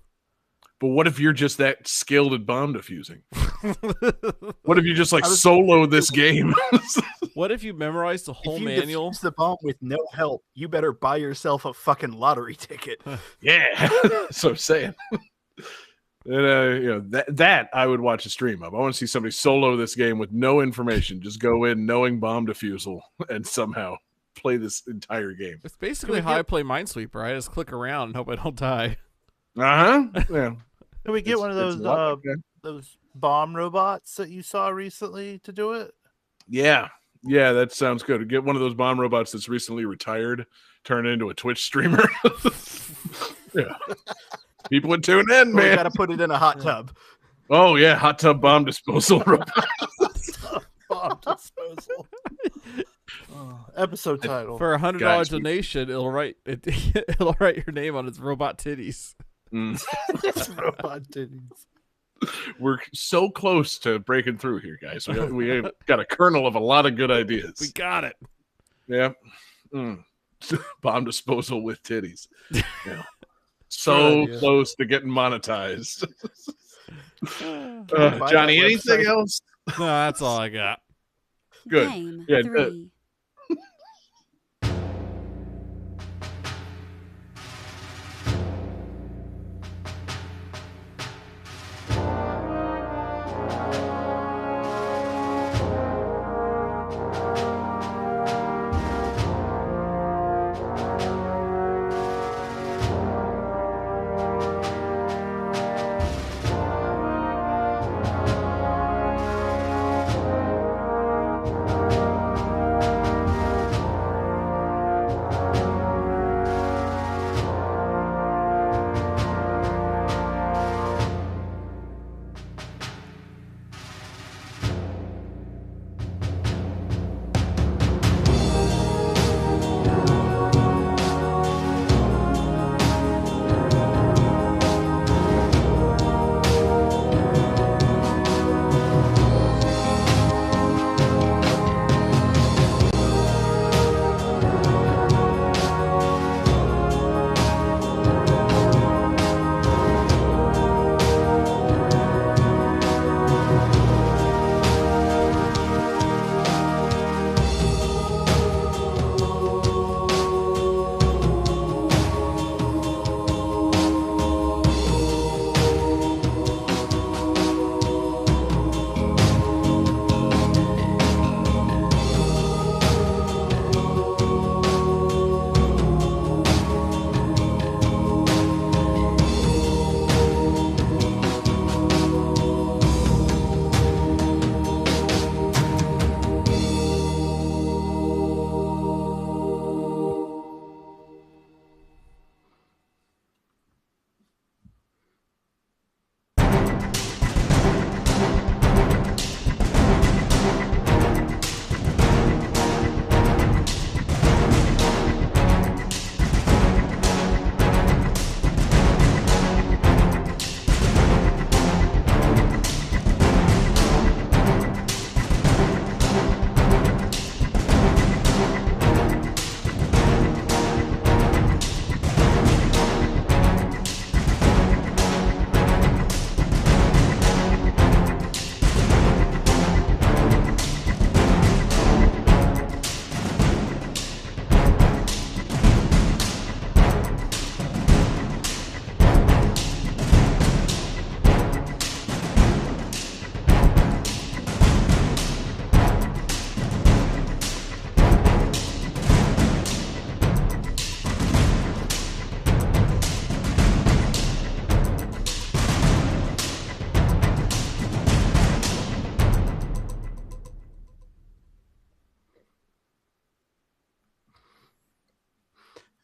But what if you're just that skilled at bomb diffusing? What if you just solo this game? What if you memorize the whole manual? If you defuse the bomb with no help, you better buy yourself a fucking lottery ticket. Yeah, so I'm saying. And, that I would watch a stream of. I want to see somebody solo this game with no information. Just go in knowing bomb defusal and somehow play this entire game. It's basically how I play Minesweeper. I just click around and hope I don't die. Yeah. Can we get one of those bomb robots that you saw recently to do it? Yeah, that sounds good. Get one of those bomb robots that's recently retired, turn it into a Twitch streamer. Yeah, people would tune in, man. You got to put it in a hot tub. Oh yeah, hot tub bomb disposal robot. Bomb disposal. Episode title for $100 donation. It'll write your name on its robot titties. It's robot titties. We're so close to breaking through here, guys. We got a kernel of a lot of good ideas. We got it. Yeah. Bomb disposal with titties. Yeah. So close to getting monetized. Johnny, anything else? No, that's all I got. Good. Game Yeah, 3.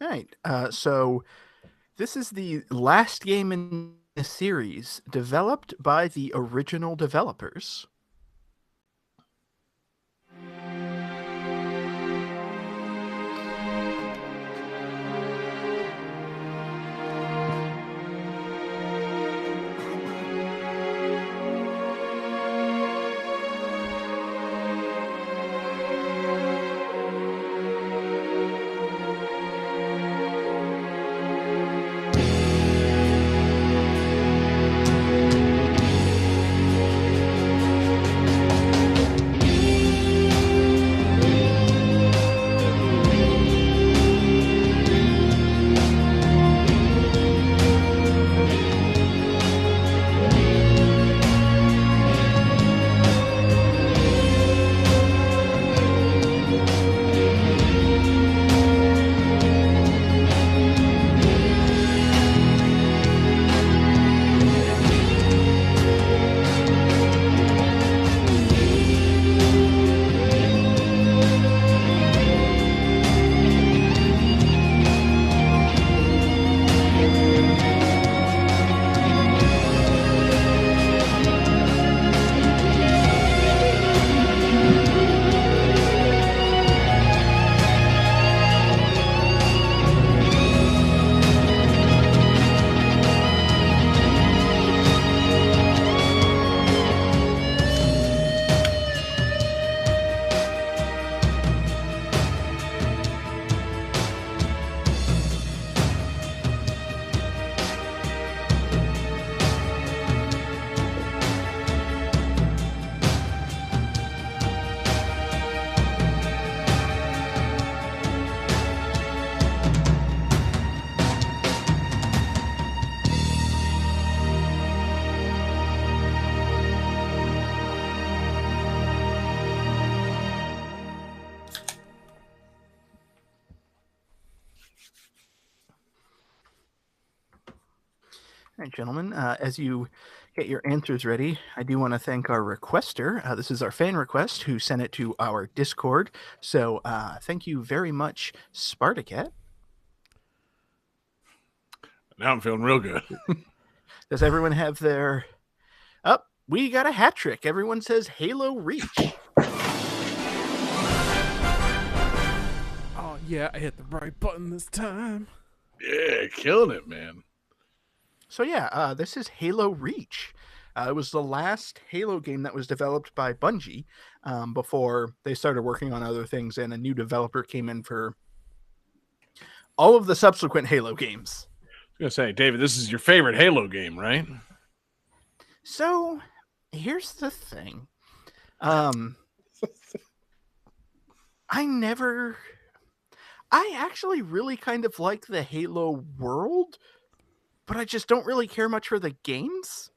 All right. So this is the last game in the series developed by the original developers. All right, gentlemen, as you get your answers ready, I do want to thank our requester. This is our fan request who sent it to our Discord. So thank you very much, Spartacat. Now I'm feeling real good. Does everyone have their... Oh, we got a hat trick. Everyone says Halo Reach. Oh yeah, I hit the right button this time. Yeah, killing it, man. So yeah, this is Halo Reach. It was the last Halo game that was developed by Bungie before they started working on other things, and a new developer came in for all of the subsequent Halo games. I was gonna say, David, this is your favorite Halo game, right? So here's the thing. I actually really kind of like the Halo world, but I just don't really care much for the games.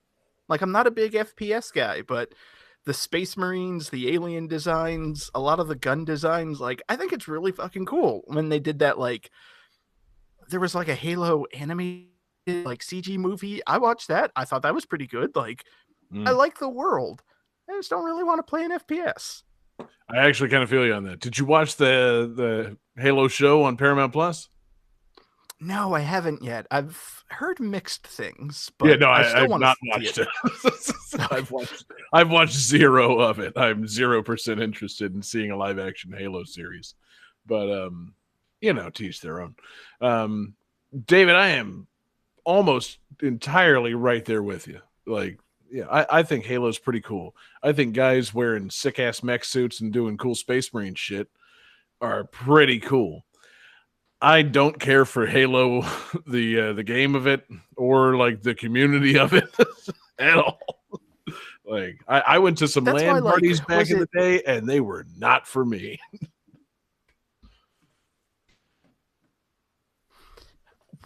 Like, I'm not a big FPS guy, but the Space Marines, the alien designs, a lot of the gun designs, like, I think it's really fucking cool. When they did that, like, there was like a Halo animated like CG movie. I watched that. I thought that was pretty good. Like, I like the world. I just don't really want to play an FPS. I actually kind of feel you on that. Did you watch the Halo show on Paramount Plus? No, I haven't yet. I've heard mixed things, but Yeah, no, I still I've want not to see watched it. it. I've watched zero of it. I'm 0% interested in seeing a live action Halo series, but teach their own. David, I am almost entirely right there with you. Like, yeah, I think Halo's pretty cool. I think guys wearing sick ass mech suits and doing cool Space Marine shit are pretty cool. I don't care for Halo, the game of it, or like the community of it at all. Like, I went to some That's LAN why, parties like, back in the day, and they were not for me.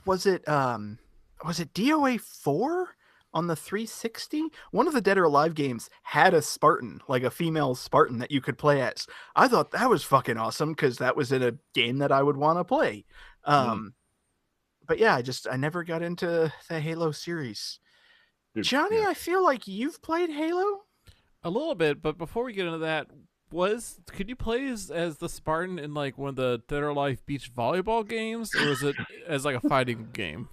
Was it DOA 4 on the 360? One of the Dead or Alive games had a Spartan, like a female Spartan that you could play as. I thought that was fucking awesome because that was in a game that I would want to play. But yeah, I never got into the Halo series. Dude, Johnny, yeah. I feel like you've played Halo? A little bit, but before we get into that, could you play as the Spartan in like one of the Dead or Alive beach volleyball games, or was it as like a fighting game?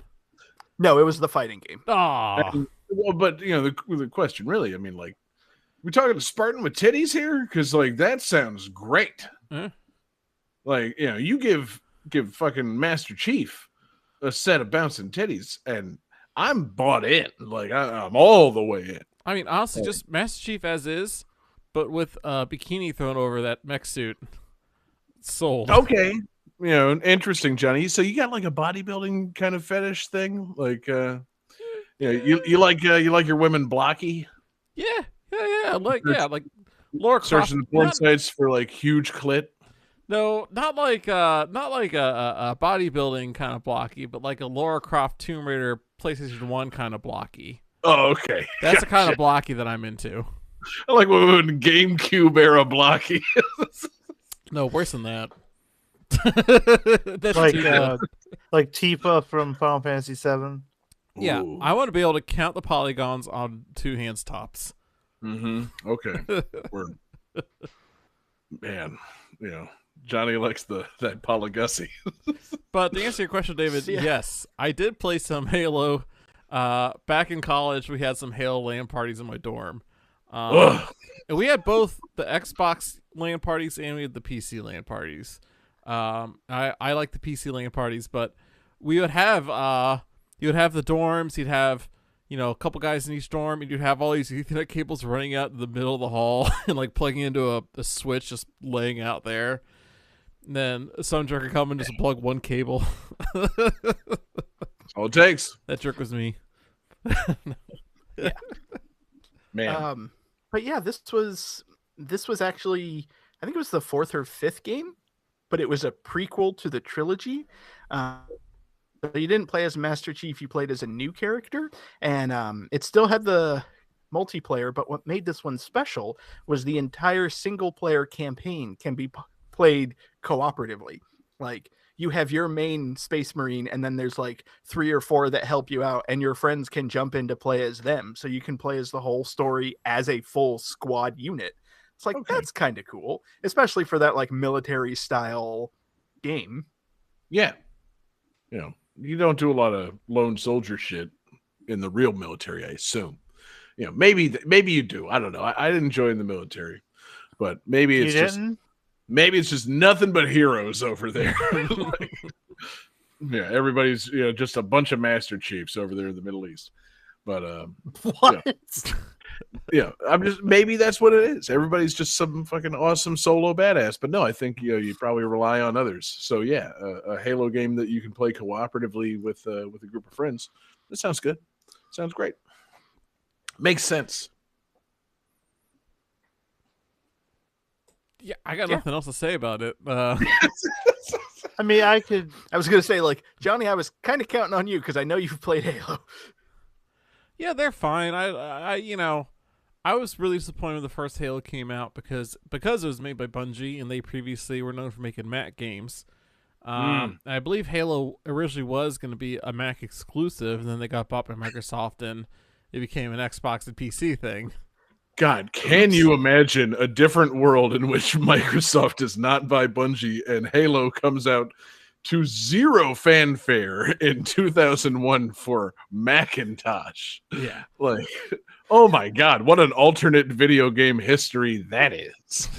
No, it was the fighting game. Oh, Well, but the question really, I mean, like, we talking to Spartan with titties here? Because like that sounds great. Like, you give fucking Master Chief a set of bouncing titties, and I'm bought in. Like, I'm all the way in. I mean, honestly, just Master Chief as is, but with a bikini thrown over that mech suit. Sold. Okay. Interesting, Johnny. So you got like a bodybuilding kind of fetish thing? Like, you like your women blocky? Yeah. Like Laura Croft. Searching the porn sites for like huge clit. No, not like a bodybuilding kind of blocky, but like a Laura Croft Tomb Raider PlayStation 1 kind of blocky. Oh, okay. That's the kind of blocky that I'm into. I like when GameCube era blocky. No, worse than that. That's like Tifa from Final Fantasy VII. Yeah, Ooh. I want to be able to count the polygons on two hands tops. Okay. Word. Man, Johnny likes that polygussie. But to answer your question, David, yes, I did play some Halo. Back in college, we had some Halo LAN parties in my dorm. And we had both the Xbox LAN parties and we had the PC LAN parties. I like the PC LAN parties, but we would have you would have the dorms, you'd have a couple guys in each dorm, and you'd have all these Ethernet cables running out in the middle of the hall and like plugging into a switch just laying out there. And then some jerk would come and just plug one cable. That's all it takes. That jerk was me. Yeah. Man. But yeah, this was actually, I think it was the 4th or 5th game, but it was a prequel to the trilogy. You didn't play as Master Chief, you played as a new character, and it still had the multiplayer, but what made this one special was the entire single player campaign can be played cooperatively. Like, you have your main Space Marine, and then there's like 3 or 4 that help you out, and your friends can jump in to play as them. So you can play as the whole story as a full squad unit. It's like, that's kind of cool, especially for that like military style game. Yeah. You don't do a lot of lone soldier shit in the real military, I assume. Maybe you do. I don't know. I didn't join the military, but maybe it's just nothing but heroes over there. Everybody's just a bunch of Master Chiefs over there in the Middle East. But what? I'm just, maybe that's what it is. Everybody's just some fucking awesome solo badass. But no, I think you probably rely on others. So yeah, a Halo game that you can play cooperatively with a group of friends. That sounds good. Sounds great. Makes sense. Yeah, I got nothing else to say about it. I mean, I was gonna say, like, Johnny, I was kind of counting on you because I know you've played Halo. Yeah, they're fine. I was really disappointed when the first Halo came out because it was made by Bungie and they previously were known for making Mac games. I believe Halo originally was going to be a Mac exclusive, and then they got bought by Microsoft and it became an Xbox and PC thing. God, can you imagine a different world in which Microsoft does not buy Bungie and Halo comes out to zero fanfare in 2001 for Macintosh? Yeah. Like, oh my God, what an alternate video game history that is.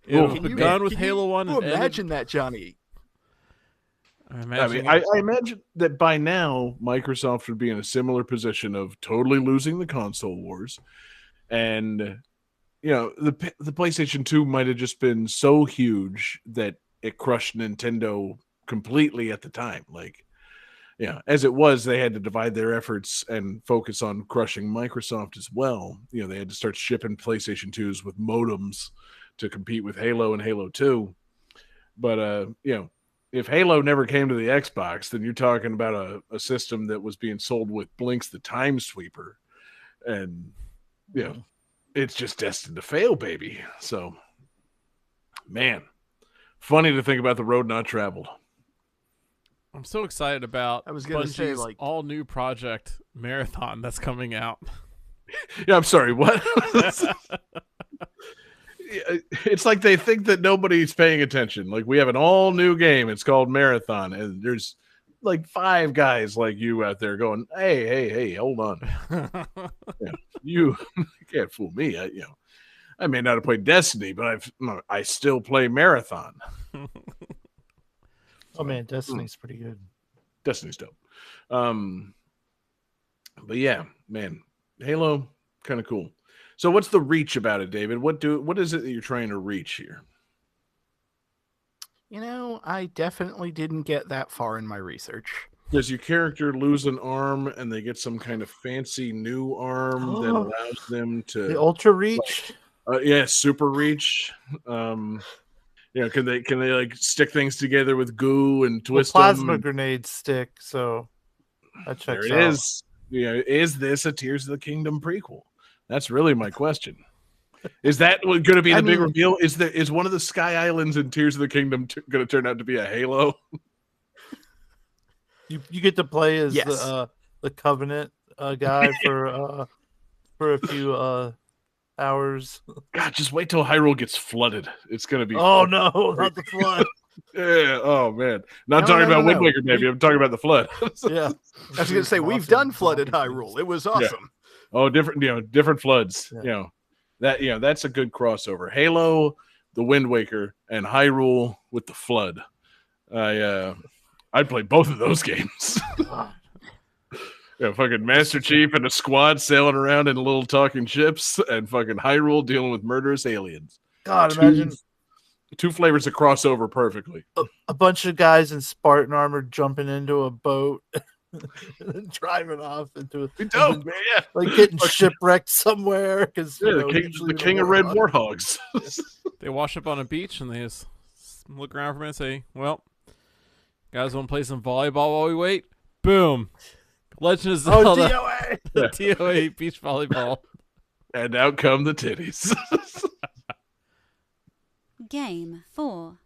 It begun with Halo 1. Can you imagine that, Johnny? I imagine that by now Microsoft would be in a similar position of totally losing the console wars, and the PlayStation 2 might have just been so huge that it crushed Nintendo completely at the time. Like, as it was, they had to divide their efforts and focus on crushing Microsoft as well. They had to start shipping PlayStation 2s with modems to compete with Halo and Halo 2. But if Halo never came to the Xbox, then you're talking about a system that was being sold with Blinks the Time Sweeper. And, it's just destined to fail, baby. So, man, funny to think about the road not traveled. I'm so excited about Bungie's like all new project Marathon that's coming out. Yeah, I'm sorry, what? It's like they think that nobody's paying attention. Like, we have an all new game. It's called Marathon, and there's like 5 guys like you out there going, "Hey, hold on, you can't fool me." I may not have played Destiny, but I still play Marathon. Oh man, Destiny's pretty good. Destiny's dope. But yeah, man, Halo, kind of cool. So what's the reach about it, David? What is it that you're trying to reach here? I definitely didn't get that far in my research. Does your character lose an arm and they get some kind of fancy new arm that allows them to the Ultra Reach? Super Reach. Can they like stick things together with goo and twist them? Plasma grenades stick, so that checks there it out. is. Is this a Tears of the Kingdom prequel? That's really my question. Is that going to be the big reveal? Is one of the Sky Islands in Tears of the Kingdom going to turn out to be a Halo? You get to play as the Covenant guy for a few hours. God, just wait till Hyrule gets flooded. It's going to be. Oh no, not the flood. Yeah. Oh man. Not talking about Wind Waker, baby. I'm talking about the flood. Yeah. I was going to say we've done flooded Hyrule. It was awesome. Yeah. Oh, different floods. Yeah. That's a good crossover. Halo, the Wind Waker, and Hyrule with the flood. I'd play both of those games. Fucking Master Chief and a squad sailing around in little talking ships, and fucking Hyrule dealing with murderous aliens. God, imagine 2 flavors of crossover perfectly. A bunch of guys in Spartan armor jumping into a boat. And driving off into dope, man. Yeah. Like getting shipwrecked somewhere because the king of red warthogs. They wash up on a beach and they just look around for a minute and say, "Well, guys, want to play some volleyball while we wait?" Boom! Legend of Zelda. DOA. The DOA beach volleyball. And out come the titties. Game 4.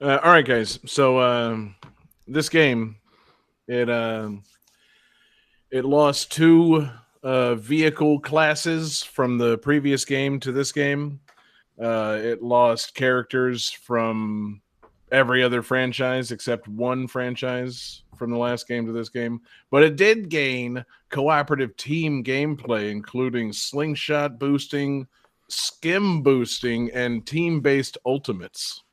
All right, guys. So this game, it it lost two vehicle classes from the previous game to this game. It lost characters from every other franchise except one franchise from the last game to this game. But it did gain cooperative team gameplay, including slingshot boosting, skim boosting, and team-based ultimates.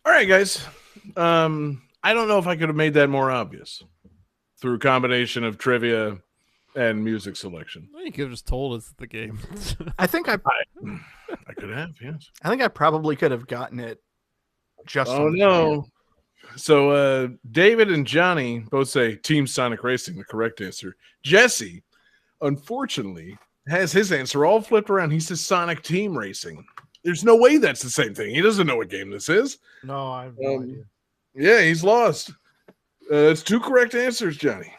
All right, guys. I don't know if I could have made that more obvious through a combination of trivia and music selection. Well, you could have just told us the game. I think I could have, yes. I think I probably could have gotten it just. Oh no! So David and Johnny both say Team Sonic Racing, the correct answer. Jesse, unfortunately, has his answer all flipped around. He says Sonic Team Racing. There's no way that's the same thing. He doesn't know what game this is. No, I have no idea. Yeah, he's lost. It's two correct answers, Johnny.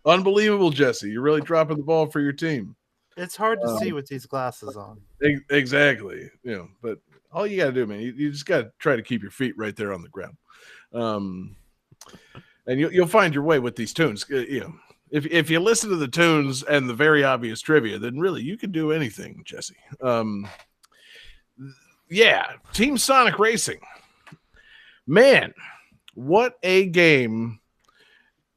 Unbelievable, Jesse. You're really dropping the ball for your team. It's hard to see with these glasses on. Exactly. You know, but all you got to do, man, you just got to try to keep your feet right there on the ground. And you'll find your way with these tunes. You know, if you listen to the tunes and the very obvious trivia, then really you can do anything, Jesse. Yeah, Team Sonic Racing. Man, what a game.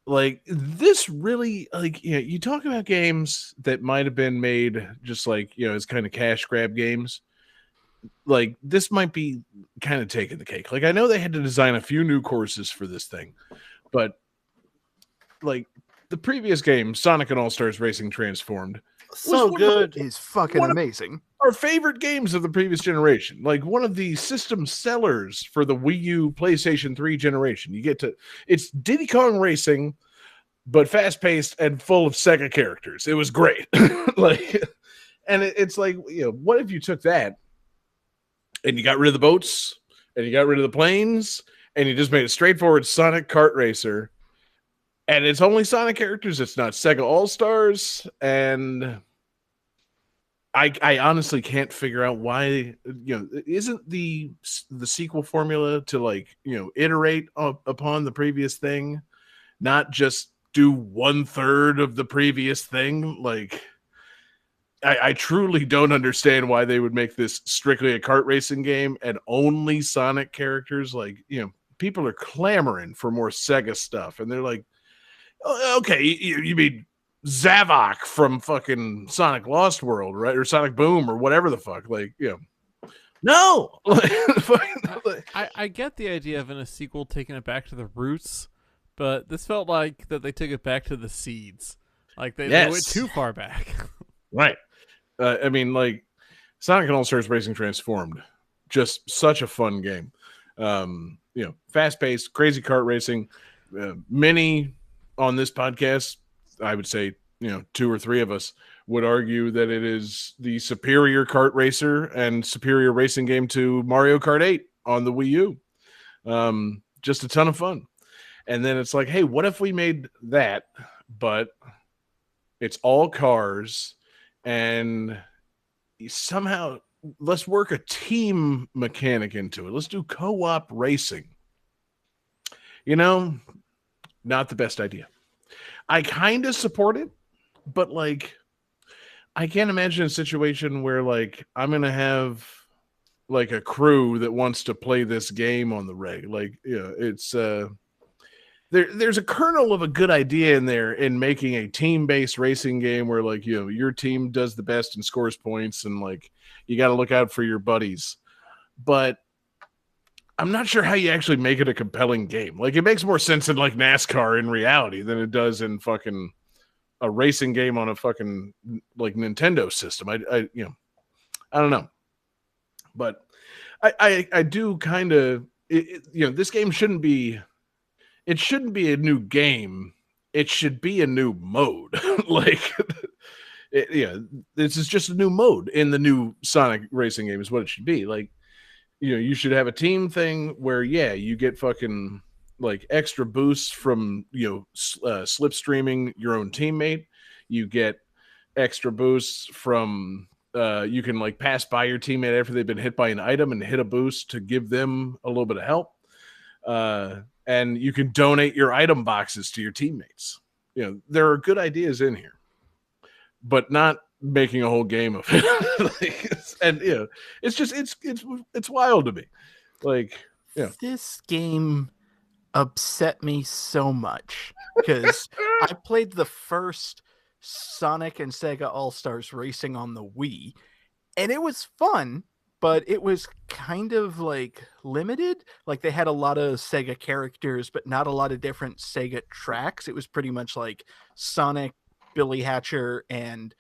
Like, this really, like, you know, you talk about games that might have been made just like, you know, as kind of cash grab games. Like, this might be kind of taking the cake. Like, I know they had to design a few new courses for this thing, but like the previous game, Sonic and All-Stars Racing Transformed, So good. Is fucking amazing. our favorite games of the previous generation. Like one of the system sellers for the Wii U, PlayStation 3 generation. It's Diddy Kong Racing, but fast paced and full of Sega characters. It was great. Like, and it's like, what if you took that and you got rid of the boats and you got rid of the planes and you just made a straightforward Sonic kart racer, and it's only Sonic characters. It's not Sega All-Stars. And I honestly can't figure out why, isn't the sequel formula to like, iterate upon the previous thing, not just do 1/3 of the previous thing. Like, I truly don't understand why they would make this strictly a kart racing game and only Sonic characters. Like, people are clamoring for more Sega stuff, and they're like, oh, okay, you mean Zavok from fucking Sonic Lost World, right? Or Sonic Boom or whatever the fuck. Like, no. I get the idea of in a sequel taking it back to the roots, but this felt like that they took it back to the seeds. Like they went too far back. Right. I mean, like, Sonic and All-Stars Racing Transformed, just such a fun game. Fast-paced, crazy kart racing. Many on this podcast, I would say, 2 or 3 of us would argue that it is the superior kart racer and superior racing game to Mario Kart 8 on the Wii U. Just a ton of fun. And then it's like, hey, what if we made that, but it's all cars, and somehow let's work a team mechanic into it. Let's do co-op racing. Not the best idea. I kind of support it, but like, I can't imagine a situation where like I'm going to have like a crew that wants to play this game on the reg. Like, it's there's a kernel of a good idea in there in making a team-based racing game where like, your team does the best and scores points, and like you got to look out for your buddies. But I'm not sure how you actually make it a compelling game. Like, it makes more sense in like NASCAR in reality than it does in fucking a racing game on a fucking like Nintendo system. I don't know, but I do kind of, this game shouldn't be. It shouldn't be a new game. It should be a new mode. Like, this is just a new mode in the new Sonic racing game is what it should be. Like, you should have a team thing where, you get fucking like extra boosts from, slipstreaming your own teammate. You get extra boosts from, you can like pass by your teammate after they've been hit by an item and hit a boost to give them a little bit of help. And you can donate your item boxes to your teammates. There are good ideas in here, but not making a whole game of it. And it's just it's wild to me. Like, this game upset me so much because I played the first Sonic and Sega All-Stars Racing on the Wii, and it was fun, but it was kind of like limited. Like, they had a lot of Sega characters, but not a lot of different Sega tracks. It was pretty much like Sonic, Billy Hatcher, and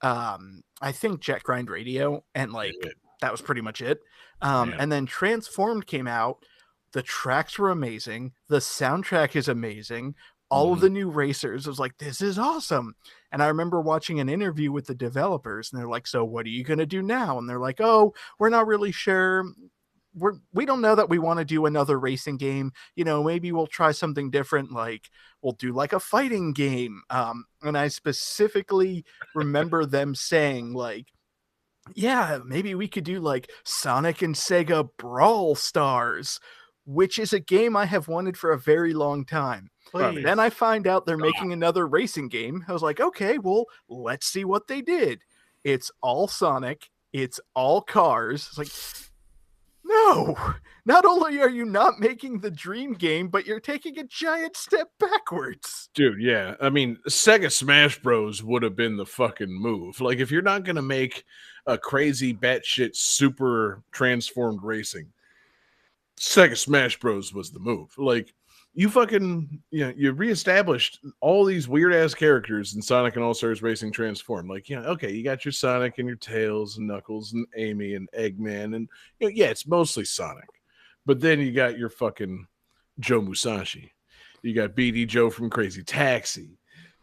I think Jet Grind Radio, and like that was pretty much it. And then Transformed came out. The tracks were amazing. The soundtrack is amazing. All of the new racers, I was like, this is awesome. And I remember watching an interview with the developers, and they're like, so what are you going to do now? And they're like, oh, we're not really sure. We don't know that we want to do another racing game. Maybe we'll try something different. Like, we'll do like a fighting game. And I specifically remember them saying like, yeah, maybe we could do like Sonic and Sega Brawl Stars, which is a game I have wanted for a very long time. Please. Then I find out they're making another racing game. I was like, okay, well, let's see what they did. It's all Sonic. It's all cars. It's like, no, not only are you not making the dream game, but you're taking a giant step backwards. Dude, yeah. I mean, Sega Smash Bros. Would have been the fucking move. Like, if you're not going to make a crazy batshit super transformed racing, Sega Smash Bros. Was the move. Like, you fucking, you reestablished all these weird ass characters in Sonic and All Stars Racing Transform. Like, okay, you got your Sonic and your Tails and Knuckles and Amy and Eggman, and yeah, it's mostly Sonic. But then you got your fucking Joe Musashi. You got BD Joe from Crazy Taxi.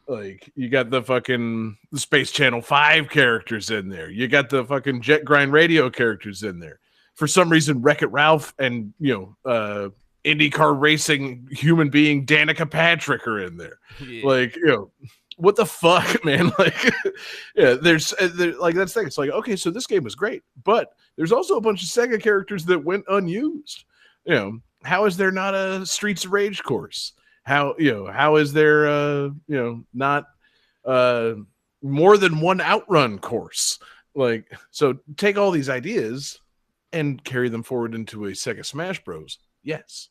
Like, you got the fucking Space Channel 5 characters in there. You got the fucking Jet Grind Radio characters in there. For some reason, Wreck-It Ralph and, IndyCar racing human being Danica Patrick are in there. Yeah. Like, what the fuck, man? Like, yeah, there's like, that's the thing. It's like, okay, so this game was great, but there's also a bunch of Sega characters that went unused. How is there not a Streets of Rage course? How is there not more than one Outrun course? Like, so take all these ideas and carry them forward into a Sega Smash Bros. Yes.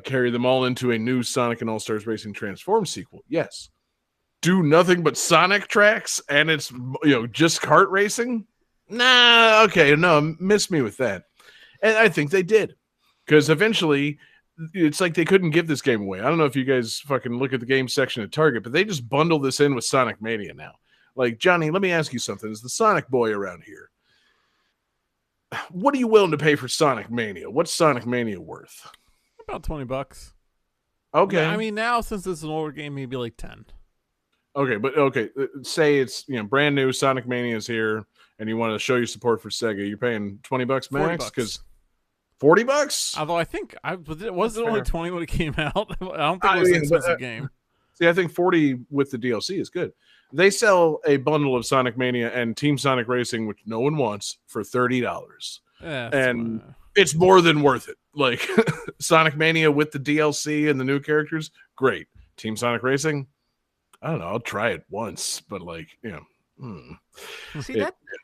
Carry them all into a new Sonic and All Stars Racing Transform sequel. Yes. Do nothing but Sonic tracks and it's just kart racing? Nah, okay, no, miss me with that. And I think they did. Because eventually it's like they couldn't give this game away. I don't know if you guys fucking look at the game section at Target, but they just bundle this in with Sonic Mania now. Like, Johnny, let me ask you something. As the Sonic boy around here, what are you willing to pay for Sonic Mania? What's Sonic Mania worth? About $20. Okay. Yeah, I mean, now since it's an older game, maybe like 10. Okay, but okay, say it's brand new. Sonic Mania is here, and you want to show your support for Sega. You're paying $20 max because $40. Although I think was it only 20 when it came out. I don't think it was an expensive game. See, I think 40 with the DLC is good. They sell a bundle of Sonic Mania and Team Sonic Racing, which no one wants, for $30. Yeah, and it's more than worth it. Like, Sonic Mania with the DLC and the new characters, great. Team Sonic Racing, I don't know. I'll try it once, but like, See,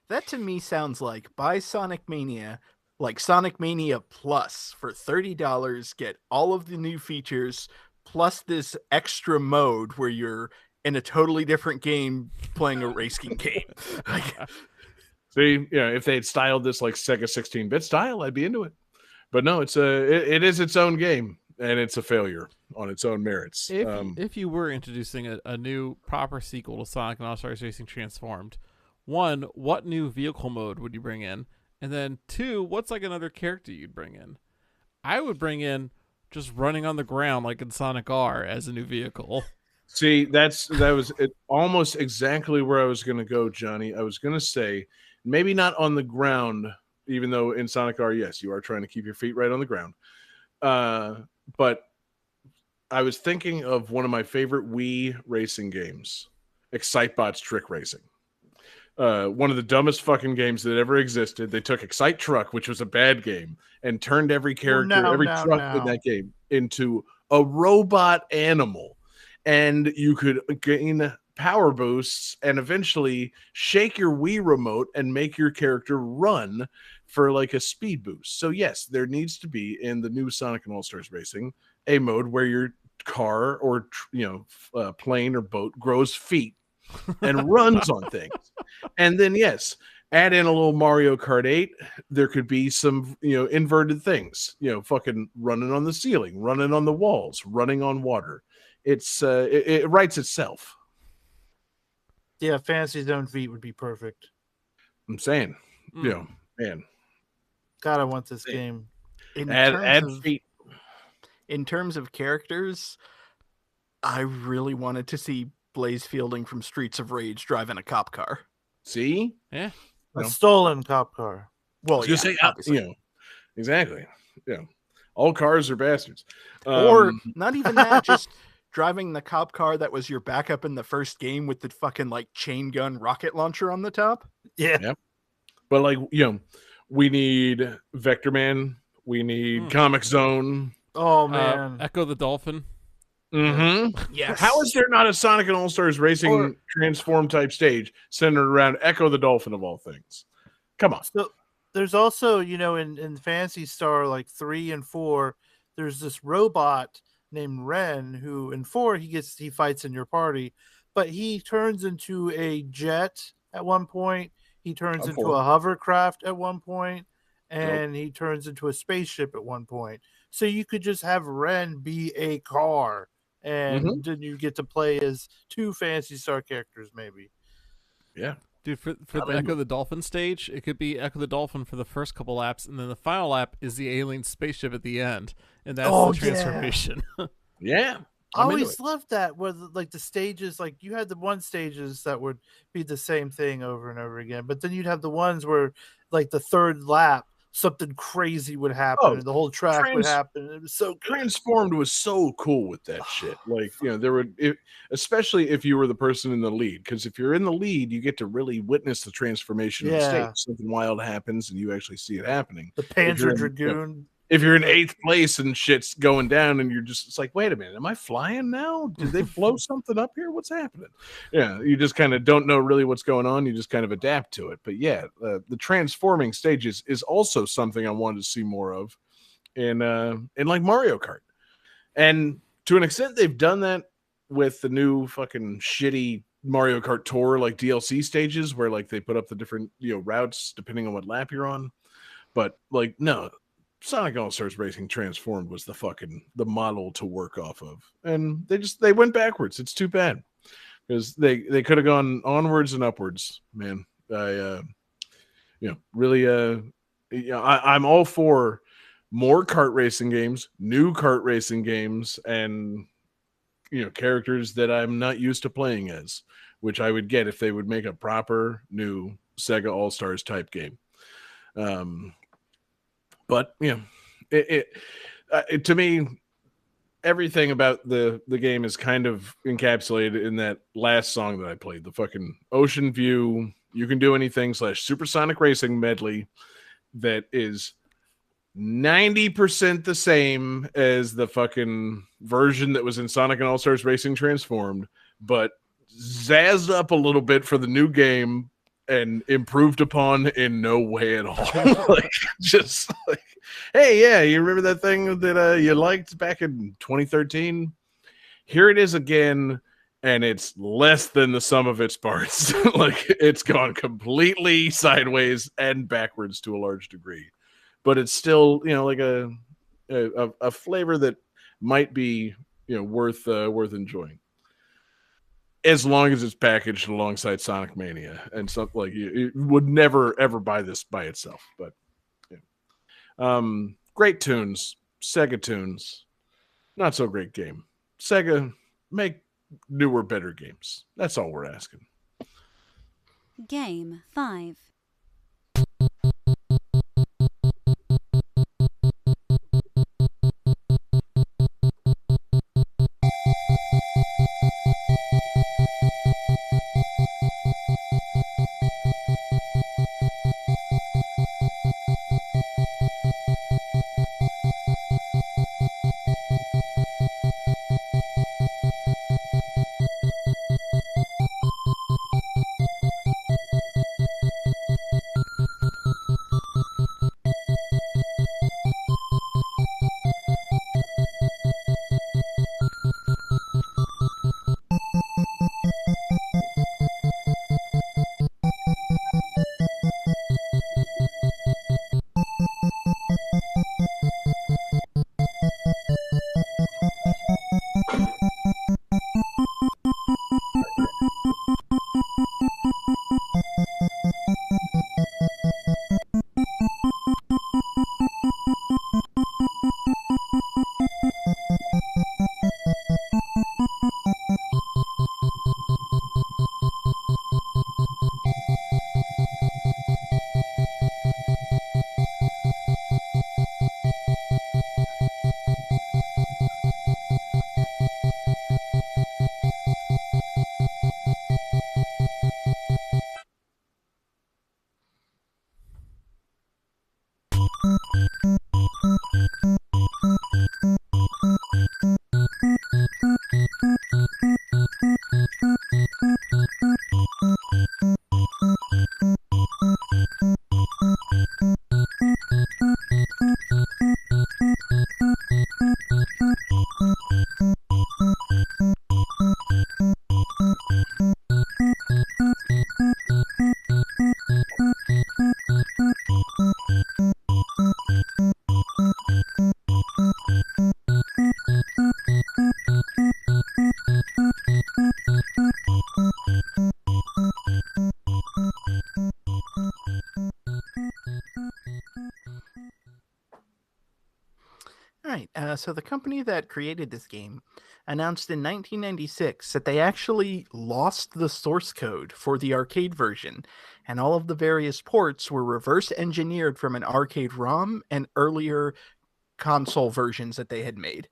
that to me sounds like buy Sonic Mania, like Sonic Mania Plus for $30, get all of the new features, plus this extra mode where you're in a totally different game playing a racing game. See, if they had styled this like Sega 16-bit style, I'd be into it. But no, it is its own game, and it's a failure on its own merits. If you were introducing a new proper sequel to Sonic and All Stars Racing Transformed, one, what new vehicle mode would you bring in? And then two, what's like another character you'd bring in? I would bring in just running on the ground like in Sonic R as a new vehicle. See, that was almost exactly where I was going to go, Johnny. I was going to say maybe not on the ground, even though in Sonic R, yes, you are trying to keep your feet right on the ground. But I was thinking of one of my favorite Wii racing games, Excitebot's Trick Racing. One of the dumbest fucking games that ever existed. They took Excite Truck, which was a bad game, and turned every character, truck in that game into a robot animal. And you could gain power boosts and eventually shake your Wii remote and make your character run for like a speed boost. So yes, there needs to be in the new Sonic and All Stars Racing a mode where your car or plane or boat grows feet and runs on things. And then yes, add in a little Mario Kart 8. There could be some inverted things, fucking running on the ceiling, running on the walls, running on water. It writes itself. Yeah, Fantasy Zone V would be perfect. I'm saying, man. God, I want this game. Add feet. In terms of characters, I really wanted to see Blaze Fielding from Streets of Rage driving a cop car. See? Yeah. A stolen cop car. Well, yeah, say, exactly. Yeah. All cars are bastards. Or not even that, just driving the cop car that was your backup in the first game with the fucking like chain gun rocket launcher on the top. Yeah. Yep. But like, we need Vector Man. We need Comic Zone. Oh man. Echo the Dolphin. Mm-hmm. Yes. How is there not a Sonic and All Stars Racing Transform type stage centered around Echo the Dolphin of all things? Come on. So there's also, in Phantasy Star like 3 and 4, there's this robot named Ren who in 4 he fights in your party, but he turns into a jet at one point. He turns into a hovercraft at one point, and he turns into a spaceship at one point. So you could just have Ren be a car, and then you get to play as 2 Phantasy Star characters, maybe. Yeah. Dude, for the Echo the Dolphin stage, it could be Echo the Dolphin for the first couple laps, and then the final lap is the alien spaceship at the end, and that's the transformation. Yeah. I always loved that, where the stages, like you had the one stages that would be the same thing over and over again, but then you'd have the ones where, like the third lap, something crazy would happen, and the whole track would happen. It was so good. Transformed was so cool with that shit. Like, there would, especially if you were the person in the lead, because if you're in the lead, you get to really witness the transformation of the stage. Something wild happens, and you actually see it happening. The Panzer Dragoon. If you're in 8th place and shit's going down, and you're just, it's like, wait a minute, am I flying now? Did they blow something up here? What's happening? Yeah, you just kind of don't know really what's going on. You just kind of adapt to it. But yeah, the transforming stages is also something I wanted to see more of in like Mario Kart. And to an extent, they've done that with the new fucking shitty Mario Kart Tour, like DLC stages, where like they put up the different routes depending on what lap you're on. But like, no. Sonic All-Stars Racing Transformed was the model to work off of, and they went backwards. It's too bad, because they could have gone onwards and upwards, man. I'm all for more kart racing games, new kart racing games, and characters that I'm not used to playing as, which I would get if they would make a proper new Sega All-Stars type game. But to me, everything about the game is kind of encapsulated in that last song that I played, the fucking Ocean View, You Can Do Anything / Supersonic Racing medley that is 90% the same as the fucking version that was in Sonic and All-Stars Racing Transformed, but zazzed up a little bit for the new game and improved upon in no way at all. Like, just like, hey, yeah, you remember that thing that you liked back in 2013? Here it is again, and it's less than the sum of its parts. Like, it's gone completely sideways and backwards to a large degree, but it's still, like a flavor that might be, worth enjoying, as long as it's packaged alongside Sonic Mania and something. Like, you would never ever buy this by itself. But great tunes, Sega tunes, not so great game. Sega, make newer, better games. That's all we're asking. Game 5. right. So the company that created this game announced in 1996 that they actually lost the source code for the arcade version, and all of the various ports were reverse engineered from an arcade ROM and earlier console versions that they had made.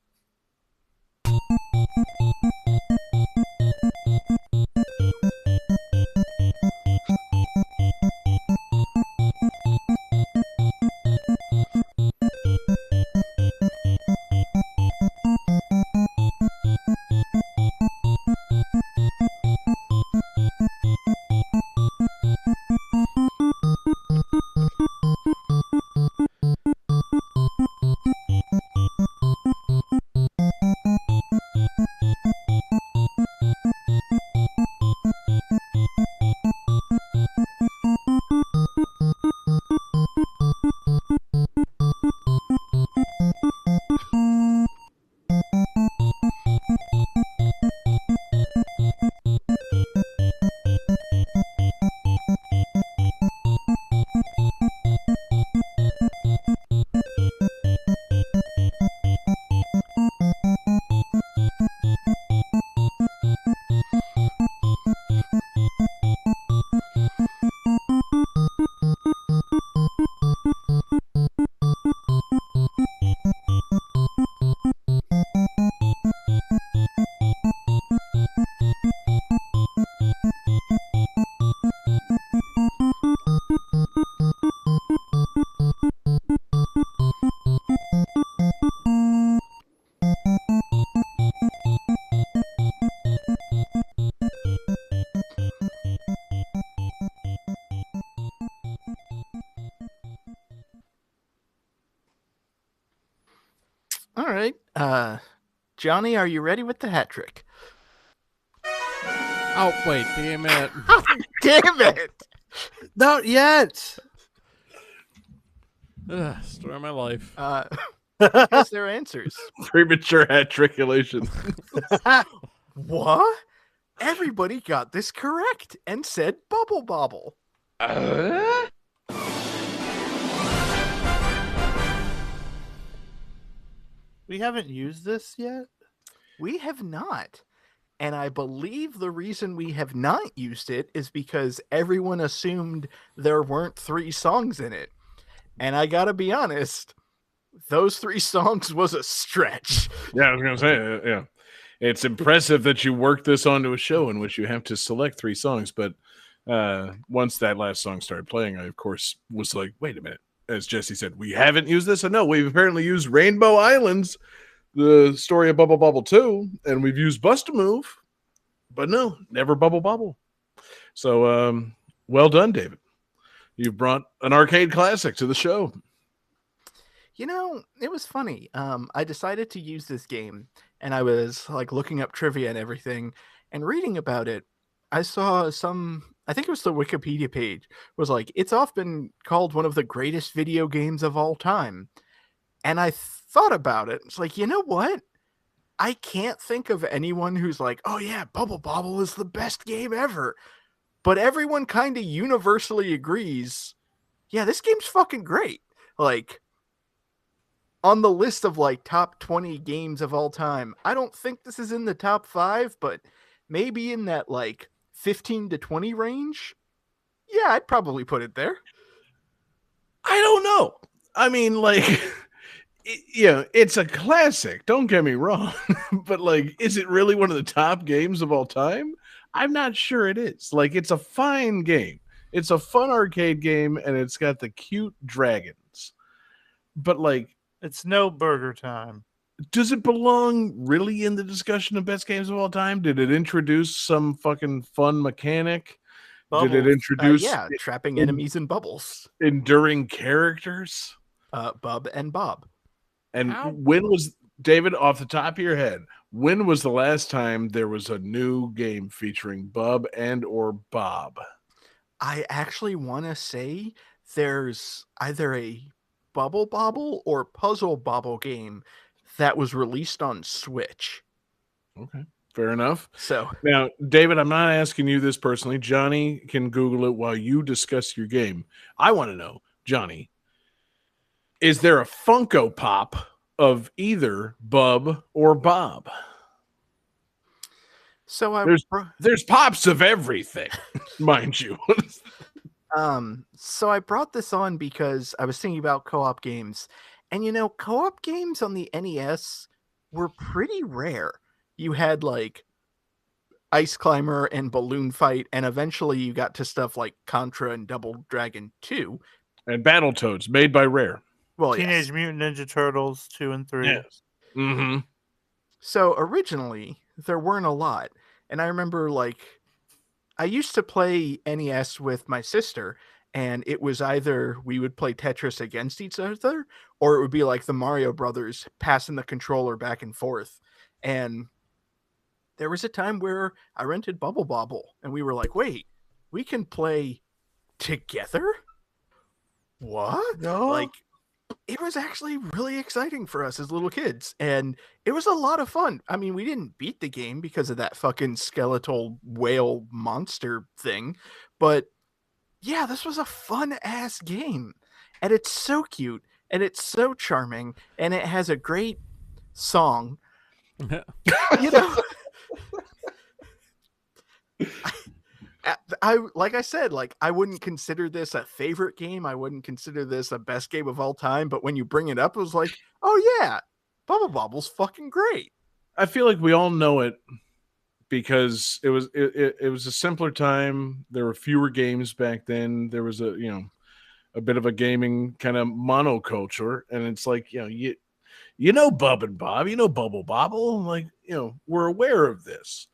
All right. Johnny, are you ready with the hat trick? Oh, wait, damn it. Damn it! Not yet. Ugh, story of my life. Here's their answers. Premature hat trickulation. What? Everybody got this correct and said Bubble Bobble. We haven't used this yet. We have not. And I believe the reason we have not used it is because everyone assumed there weren't 3 songs in it. And I gotta be honest, those 3 songs was a stretch. Yeah, I was gonna say, yeah. It's impressive that you worked this onto a show in which you have to select 3 songs, but once that last song started playing, I of course was like, wait a minute. As Jesse said, we haven't used this. I know we've apparently used Rainbow Islands, the story of Bubble Bobble 2, and we've used Bust a Move, but no, never Bubble Bobble. So well done, David. You've brought an arcade classic to the show. You know, it was funny. I decided to use this game, and I was like looking up trivia and everything, and reading about it. I saw I think it was the Wikipedia page, was like, it's often called one of the greatest video games of all time. And I thought about it. It's like, you know what? I can't think of anyone who's like, oh yeah, Bubble Bobble is the best game ever. But everyone kind of universally agrees, yeah, this game's fucking great. Like, on the list of like top 20 games of all time, I don't think this is in the top 5, but maybe in that like 15 to 20 range. Yeah, I'd probably put it there. I don't know. I mean, like, it's a classic. Don't get me wrong. But, like, is it really one of the top games of all time? I'm not sure it is. Like, it's a fine game. It's a fun arcade game, and it's got the cute dragons. But, like, It's no Burger Time. does it belong really in the discussion of best games of all time? Did it introduce some fucking fun mechanic? Did it Bubbles. introduce Trapping enemies in bubbles. enduring characters? Bub and Bob. And How? when was, David, off the top of your head, when was the last time there was a new game featuring Bub and or Bob? I actually want to say there's either a Bubble Bobble or Puzzle Bobble game that was released on Switch. Okay, fair enough. So Now, David, I'm not asking you this personally. Johnny can Google it while you discuss your game. I want to know, Johnny, is there a Funko Pop of either Bub or Bob. So There's pops of everything, mind you. So I brought this on because I was thinking about co-op games. And co-op games on the NES were pretty rare. You had like Ice Climber and Balloon Fight, and eventually you got to stuff like Contra and Double Dragon 2. And Battletoads, made by Rare. Well, Teenage yes. Mutant Ninja Turtles 2 and 3. Yes. Mm-hmm. So originally there weren't a lot. And I remember I used to play NES with my sister, and it was either we would play Tetris against each other, or it would be like the Mario Brothers passing the controller back and forth. And there was a time where I rented Bubble Bobble, and we were like, wait, we can play together? What? No. It was actually really exciting for us as little kids, and it was a lot of fun. I mean, we didn't beat the game because of that fucking skeletal whale monster thing, but yeah, this was a fun ass game, and it's so cute, and it's so charming, and it has a great song. You know, I like I said, I wouldn't consider this a favorite game. I wouldn't consider this a best game of all time. But when you bring it up, it was like, oh yeah, Bubble Bobble's fucking great. I feel like we all know it because it was a simpler time. There were fewer games back then. There was a bit of a gaming kind of monoculture, and it's like Bub and Bob, Bubble Bobble, we're aware of this.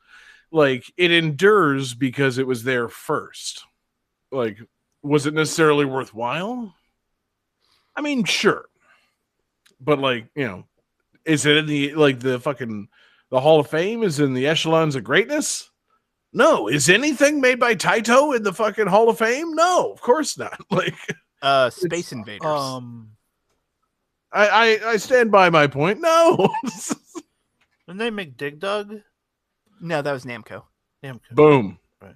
It endures because it was there first. Was it necessarily worthwhile? I mean, sure. But is it in the Hall of Fame? Is in the echelons of greatness? No. Is anything made by Taito in the fucking Hall of Fame? No, of course not. Space Invaders. I stand by my point. No. Didn't they make Dig Dug? No, that was Namco. Boom. Right.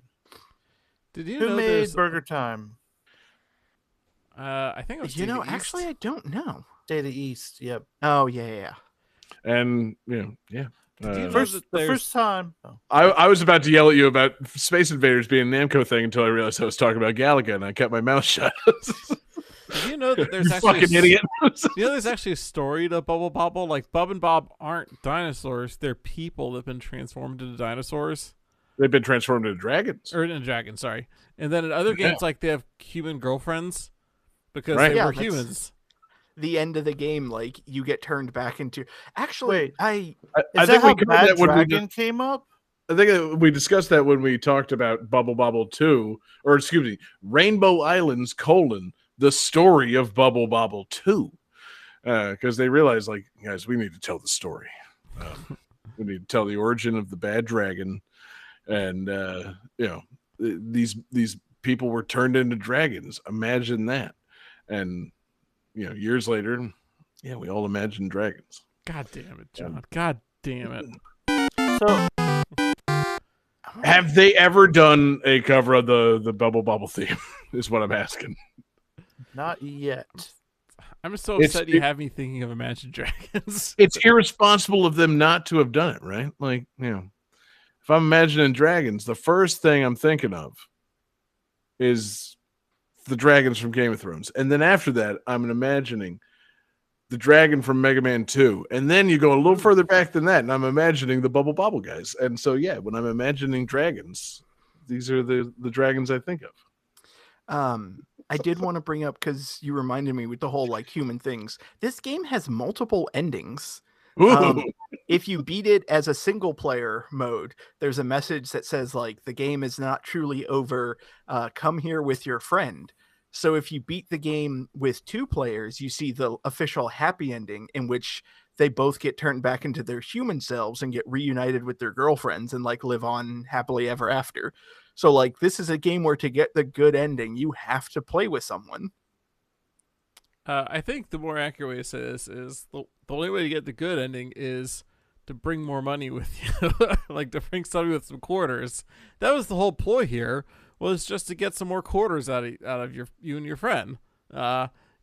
Did you Who know made Burger Time? I think it was Data East. Actually, I don't know. Data East. Yep. Oh yeah. And yeah. The first time. Oh. I was about to yell at you about Space Invaders being a Namco thing until I realized I was talking about Galaga, and I kept my mouth shut. Did you know that there's you actually fucking idiot? there's actually a story to Bubble Bobble? Bub and Bob aren't dinosaurs; they're people that've been transformed into dinosaurs. They've been transformed into dragons, or into dragons. Sorry. And then in other games, they have human girlfriends because Right. they were humans. The end of the game, you get turned back into. Actually, Wait, I Is think that how we covered Bad that when Dragon came up? I think we discussed that when we talked about Bubble Bobble 2, or excuse me, Rainbow Islands, the story of Bubble Bobble 2. Because they realized, guys, we need to tell the story. We need to tell the origin of the bad dragon. And, these people were turned into dragons. Imagine that. And, years later, we all imagined dragons. God damn it, John. God damn it. So, have they ever done a cover of the Bubble Bobble theme? Is what I'm asking. Not yet. I'm so upset you have me thinking of Imagine Dragons. It's irresponsible of them not to have done it, right? If I'm imagining dragons, the first thing I'm thinking of is the dragons from Game of Thrones. And then after that, I'm imagining the dragon from Mega Man 2. And then you go a little further back than that, and I'm imagining the Bubble Bobble guys. And so, when I'm imagining dragons, these are the dragons I think of. I did want to bring up, because you reminded me with the whole human things. This game has multiple endings. If you beat it as a single player mode, there's a message that says the game is not truly over. Come here with your friend. So if you beat the game with 2 players, you see the official happy ending in which they both get turned back into their human selves and get reunited with their girlfriends and live on happily ever after. So this is a game where to get the good ending, you have to play with someone. I think the more accurate way to say this is the only way to get the good ending is to bring more money with you, to bring somebody with some quarters. That was the whole ploy here, was just to get some more quarters out of you and your friend.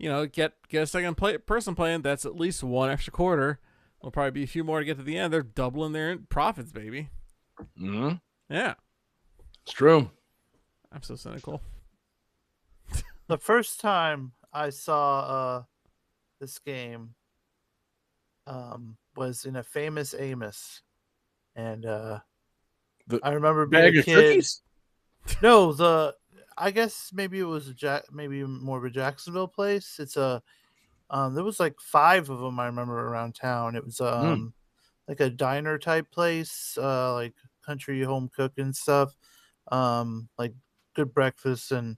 get a second person playing. That's at least one extra quarter. There'll probably be a few more to get to the end. They're doubling their profits, baby. Mm-hmm. Yeah, It's true. I'm so cynical. The first time I saw this game was in a Famous Amos, and I remember being Bag a of kid. cookies? No, I guess maybe it was maybe more of a Jacksonville place. It's a there was like 5 of them I remember around town. It was like a diner type place, like country home cooking stuff, like good breakfast, and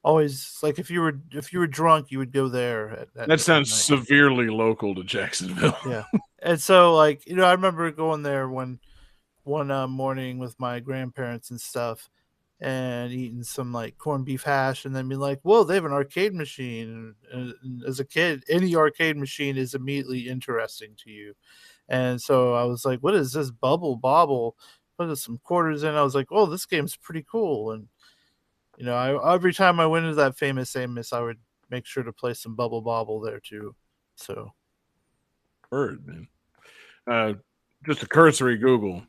always like if you were drunk, you would go there. That sounds night. severely local to Jacksonville. Yeah, and so like I remember going there one morning with my grandparents and stuff, and eating some like corned beef hash, and then be like, "Whoa, they have an arcade machine!" And as a kid, any arcade machine is immediately interesting to you. And so I was like, "What is this Bubble Bobble?" Put some quarters in. I was like, "Oh, this game's pretty cool." And every time I went into that Famous Amos, I would make sure to play some Bubble Bobble there too. So, Word, man. Just a cursory Google.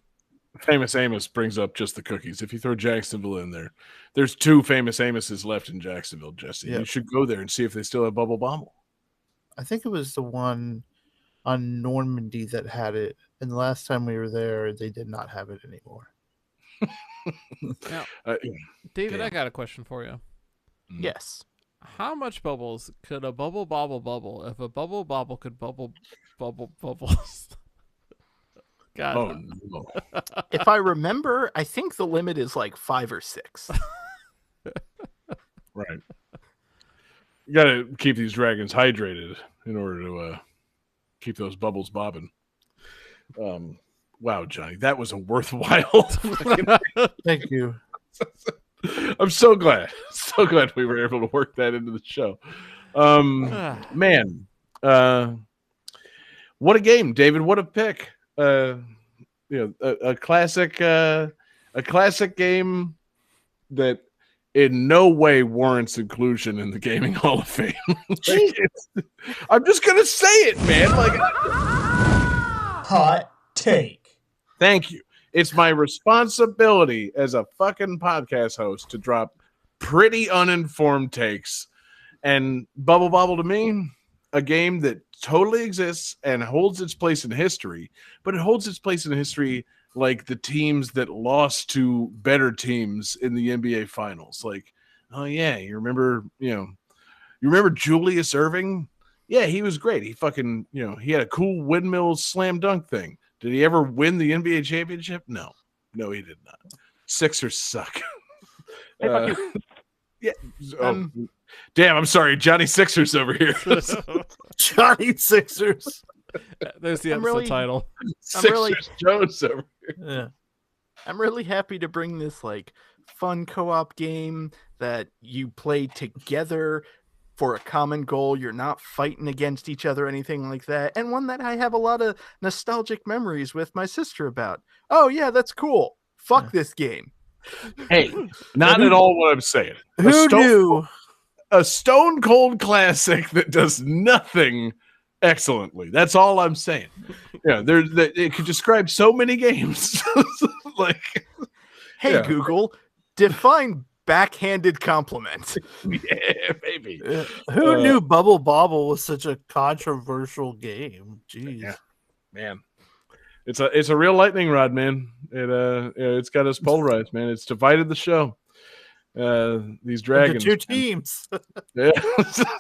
Famous Amos brings up just the cookies. If you throw Jacksonville in there, there's 2 Famous Amoses left in Jacksonville, Jesse. Yep. You should go there and see if they still have Bubble Bobble. I think it was the one on Normandy that had it, and the last time we were there, they did not have it anymore. Now, David, I got a question for you. Yes. How much bubbles could a bubble bobble if a bubble bobble could bubbles? God. Oh, no. If I remember, I think the limit is like 5 or 6. Right. You got to keep these dragons hydrated in order to keep those bubbles bobbing. Wow, Johnny, that was a worthwhile. Thank you. I'm so glad we were able to work that into the show. Man, what a game, David! What a pick. A classic game that in no way warrants inclusion in the Gaming Hall of Fame. I'm just gonna say it, man. Like, hot take. Thank you. It's my responsibility as a fucking podcast host to drop pretty uninformed takes. And Bubble Bobble, to me, a game that totally exists and holds its place in history, but it holds its place in history like the teams that lost to better teams in the NBA Finals. Like, oh yeah, you remember Julius Erving? Yeah, he was great. He fucking, he had a cool windmill slam dunk thing. Did he ever win the NBA championship? No, he did not. Sixers suck. Hey, yeah. Oh, damn, I'm sorry. Johnny Sixers over here. Johnny Sixers. There's the episode title. Sixers Jones over here. Yeah. I'm really happy to bring this like fun co-op game that you play together for a common goal. You're not fighting against each other or anything like that. And one that I have a lot of nostalgic memories with my sister about. Oh yeah, that's cool. Fuck this game. Hey, not at all what I'm saying. Who knew? A stone cold classic that does nothing excellently. That's all I'm saying. Yeah, it could describe so many games. Like, hey, yeah. Google, define backhanded compliment. Yeah, baby. Who knew Bubble Bobble was such a controversial game? Jeez. Yeah, man. It's a real lightning rod, man. It's got us polarized, man. It's divided the show. These dragons. Into 2 teams. Yeah.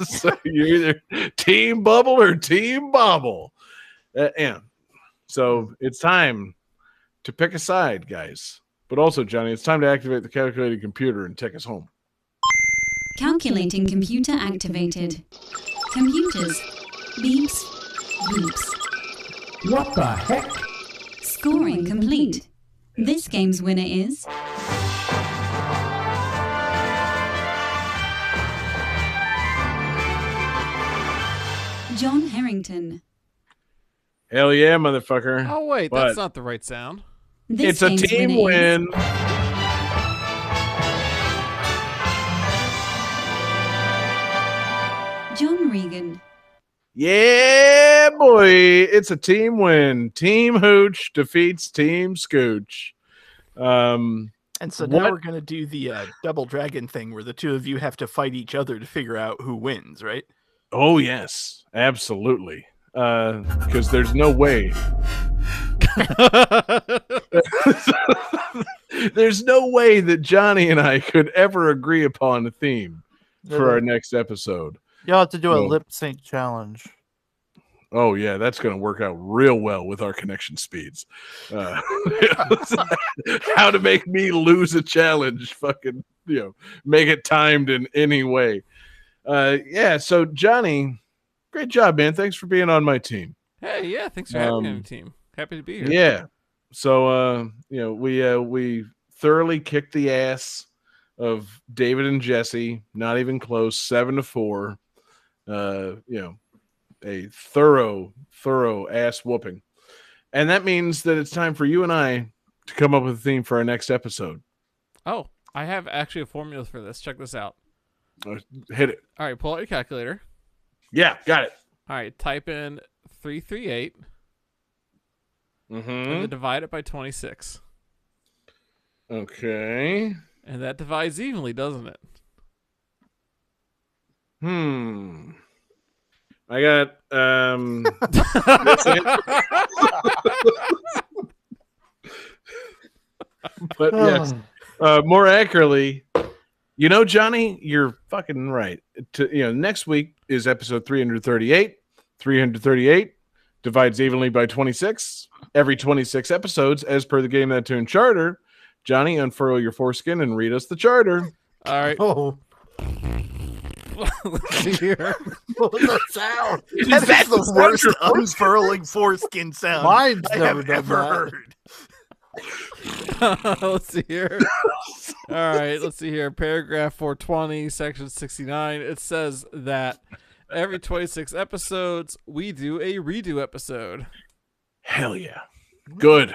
So you're either Team Bubble or Team Bobble. Yeah. So it's time to pick a side, guys. But also, Johnny, it's time to activate the calculating computer and take us home. Calculating computer activated. Computers. Beeps. Beeps. What the heck? Scoring complete. This game's winner is... John Harrington. Hell yeah, motherfucker. Oh, wait, But that's not the right sound. This it's a game's team winner is- win. John Regan. Yeah, boy. It's a team win. Team Hooch defeats Team Scooch. And so now What- we're going to do the double dragon thing where the two of you have to fight each other to figure out who wins, right? Oh, yes. Absolutely. Because there's no way. There's no way that Johnny and I could ever agree upon a theme for our next episode. You'll have to do a No. lip sync challenge. Oh yeah, that's going to work out real well with our connection speeds. How to make me lose a challenge? Fucking, make it timed in any way. Yeah. So Johnny, great job, man. Thanks for being on my team. Hey, yeah, thanks for having me on the team. Happy to be here. Yeah. So we thoroughly kicked the ass of David and Jesse. Not even close. 7-4. A thorough ass whooping. And that means that it's time for you and I to come up with a theme for our next episode. Oh, I have actually a formula for this. Check this out. Hit it. All right, pull out your calculator. Yeah, got it. All right, type in 338 and then Mm-hmm. divide it by 26. Okay. And that divides evenly, doesn't it? I got but yes, more accurately, Johnny, you're fucking right. Next week is episode 338. 338 divides evenly by 26. Every 26 episodes, as per the Game That Tune charter. Johnny, unfurl your foreskin and read us the charter. All right. Oh, Let's see here. what was the sound? Is That is the sound worst your foreskin? unfurling foreskin sound Mine's I never have done ever that. heard. Let's see here. All right, let's see here. Paragraph 420, section 69. It says that every 26 episodes, we do a redo episode. Hell yeah. Good.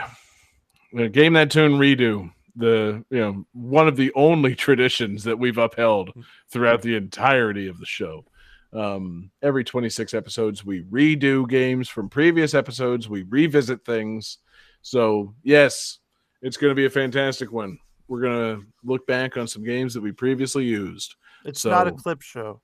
The Game That Tune redo. One of the only traditions that we've upheld throughout the entirety of the show. Every 26 episodes, we redo games from previous episodes. We revisit things. So, yes, it's going to be a fantastic one. We're going to look back on some games that we previously used. It's So- not a clip show.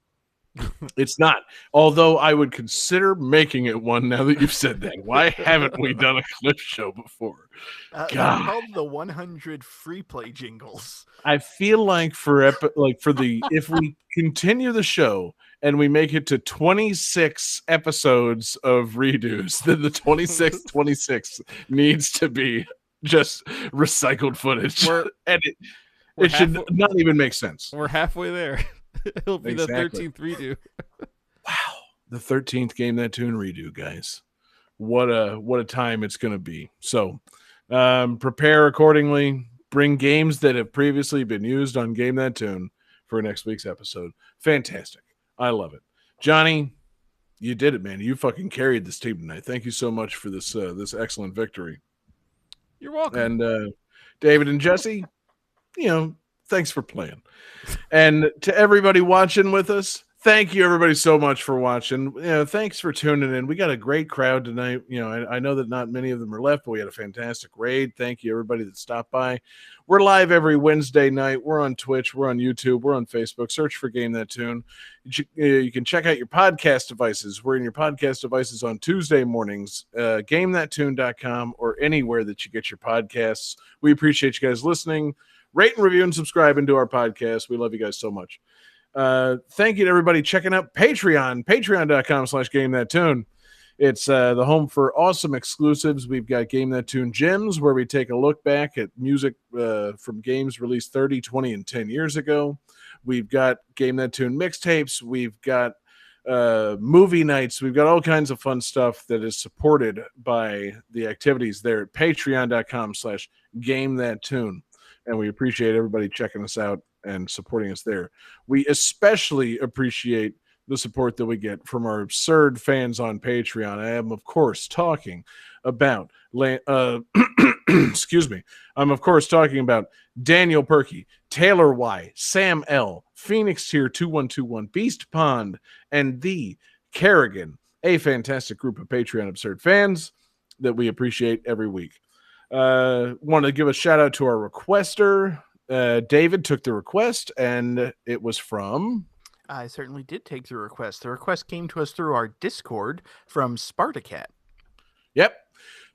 It's not. Although I would consider making it one now that you've said that. Why haven't we done a clip show before? They're God. called the 100 free play jingles. I feel like if we continue the show and we make it to 26 episodes of redos, then the 26 needs to be just recycled footage. And it should not even make sense. We're halfway there. It'll be Exactly. the 13th redo. Wow. The 13th Game That Tune redo, guys. What a time it's going to be. So prepare accordingly. Bring games that have previously been used on Game That Tune for next week's episode. Fantastic. I love it. Johnny, you did it, man. You fucking carried this team tonight. Thank you so much for this excellent victory. You're welcome. And David and Jesse, thanks for playing. And to everybody watching with us, thank you everybody so much for watching. Thanks for tuning in. We got a great crowd tonight. I know that not many of them are left, but we had a fantastic raid. Thank you everybody that stopped by. We're live every Wednesday night. We're on Twitch, we're on YouTube, we're on Facebook. Search for Game That Tune. You can check out your podcast devices. We're in your podcast devices on Tuesday mornings, GameThatTune.com, or anywhere that you get your podcasts. We appreciate you guys listening. Rate and review and subscribe into our podcast. We love you guys so much. Thank you to everybody checking out Patreon, patreon.com/GameThatTune. It's the home for awesome exclusives. We've got Game That Tune Gems, where we take a look back at music from games released 30, 20, and 10 years ago. We've got Game That Tune mixtapes. We've got movie nights. We've got all kinds of fun stuff that is supported by the activities there at patreon.com/GameThatTune. And we appreciate everybody checking us out and supporting us there. We especially appreciate the support that we get from our absurd fans on Patreon. I am, of course, talking about excuse me. I'm, of course, talking about Daniel Perky, Taylor Y, Sam L, Phoenix Tier 2121, Beast Pond, and the Kerrigan, a fantastic group of Patreon Absurd fans that we appreciate every week. Want to give a shout out to our requester. David took the request, and it was from... I certainly did take the request. The request came to us through our Discord from Spartacat. Yep.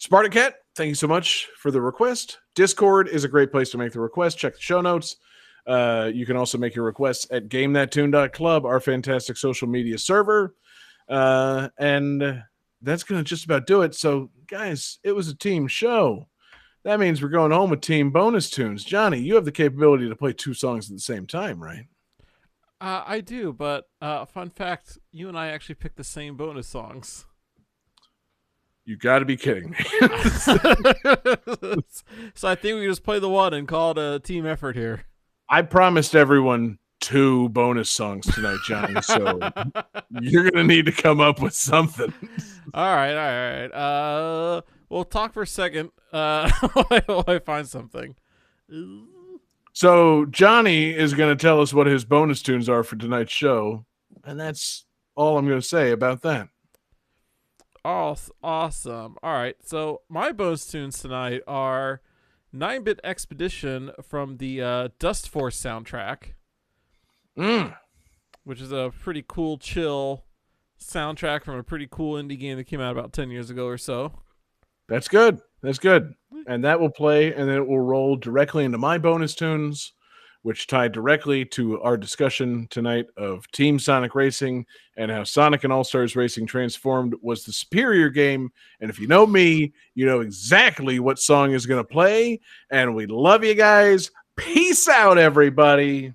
Spartacat, thank you so much for the request. Discord is a great place to make the request. Check the show notes. You can also make your requests at GameThatTune.club, our fantastic social media server. And that's going to just about do it. So, guys, it was a team show. That means we're going home with team bonus tunes. Johnny, you have the capability to play 2 songs at the same time, right? I do, but fun fact, you and I actually picked the same bonus songs. You got to be kidding me. So I think we just play the one and call it a team effort here. I promised everyone 2 bonus songs tonight, Johnny, so you're going to need to come up with something. All right. We'll talk for a second while I find something. So Johnny is going to tell us what his bonus tunes are for tonight's show, and that's all I'm going to say about that. Awesome. All right, so my bonus tunes tonight are 9-Bit Expedition from the Dust Force soundtrack, which is a pretty cool, chill soundtrack from a pretty cool indie game that came out about 10 years ago or so. That's good. And that will play, and then it will roll directly into my bonus tunes, which tie directly to our discussion tonight of Team Sonic Racing and how Sonic and All-Stars Racing Transformed was the superior game. And if you know me, you know exactly what song is going to play. And we love you guys. Peace out, everybody.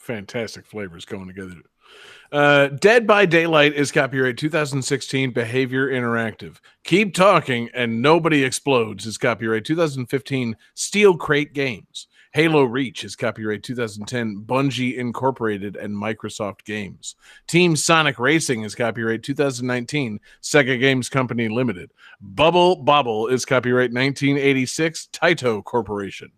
fantastic flavors going together. Dead by Daylight is copyright 2016. Behavior Interactive. Keep Talking and Nobody Explodes is copyright 2015. Steel Crate Games. Halo Reach is copyright 2010. Bungie Incorporated and Microsoft Games. Team Sonic Racing is copyright 2019. Sega Games Company Limited. Bubble Bobble is copyright 1986. Taito Corporation.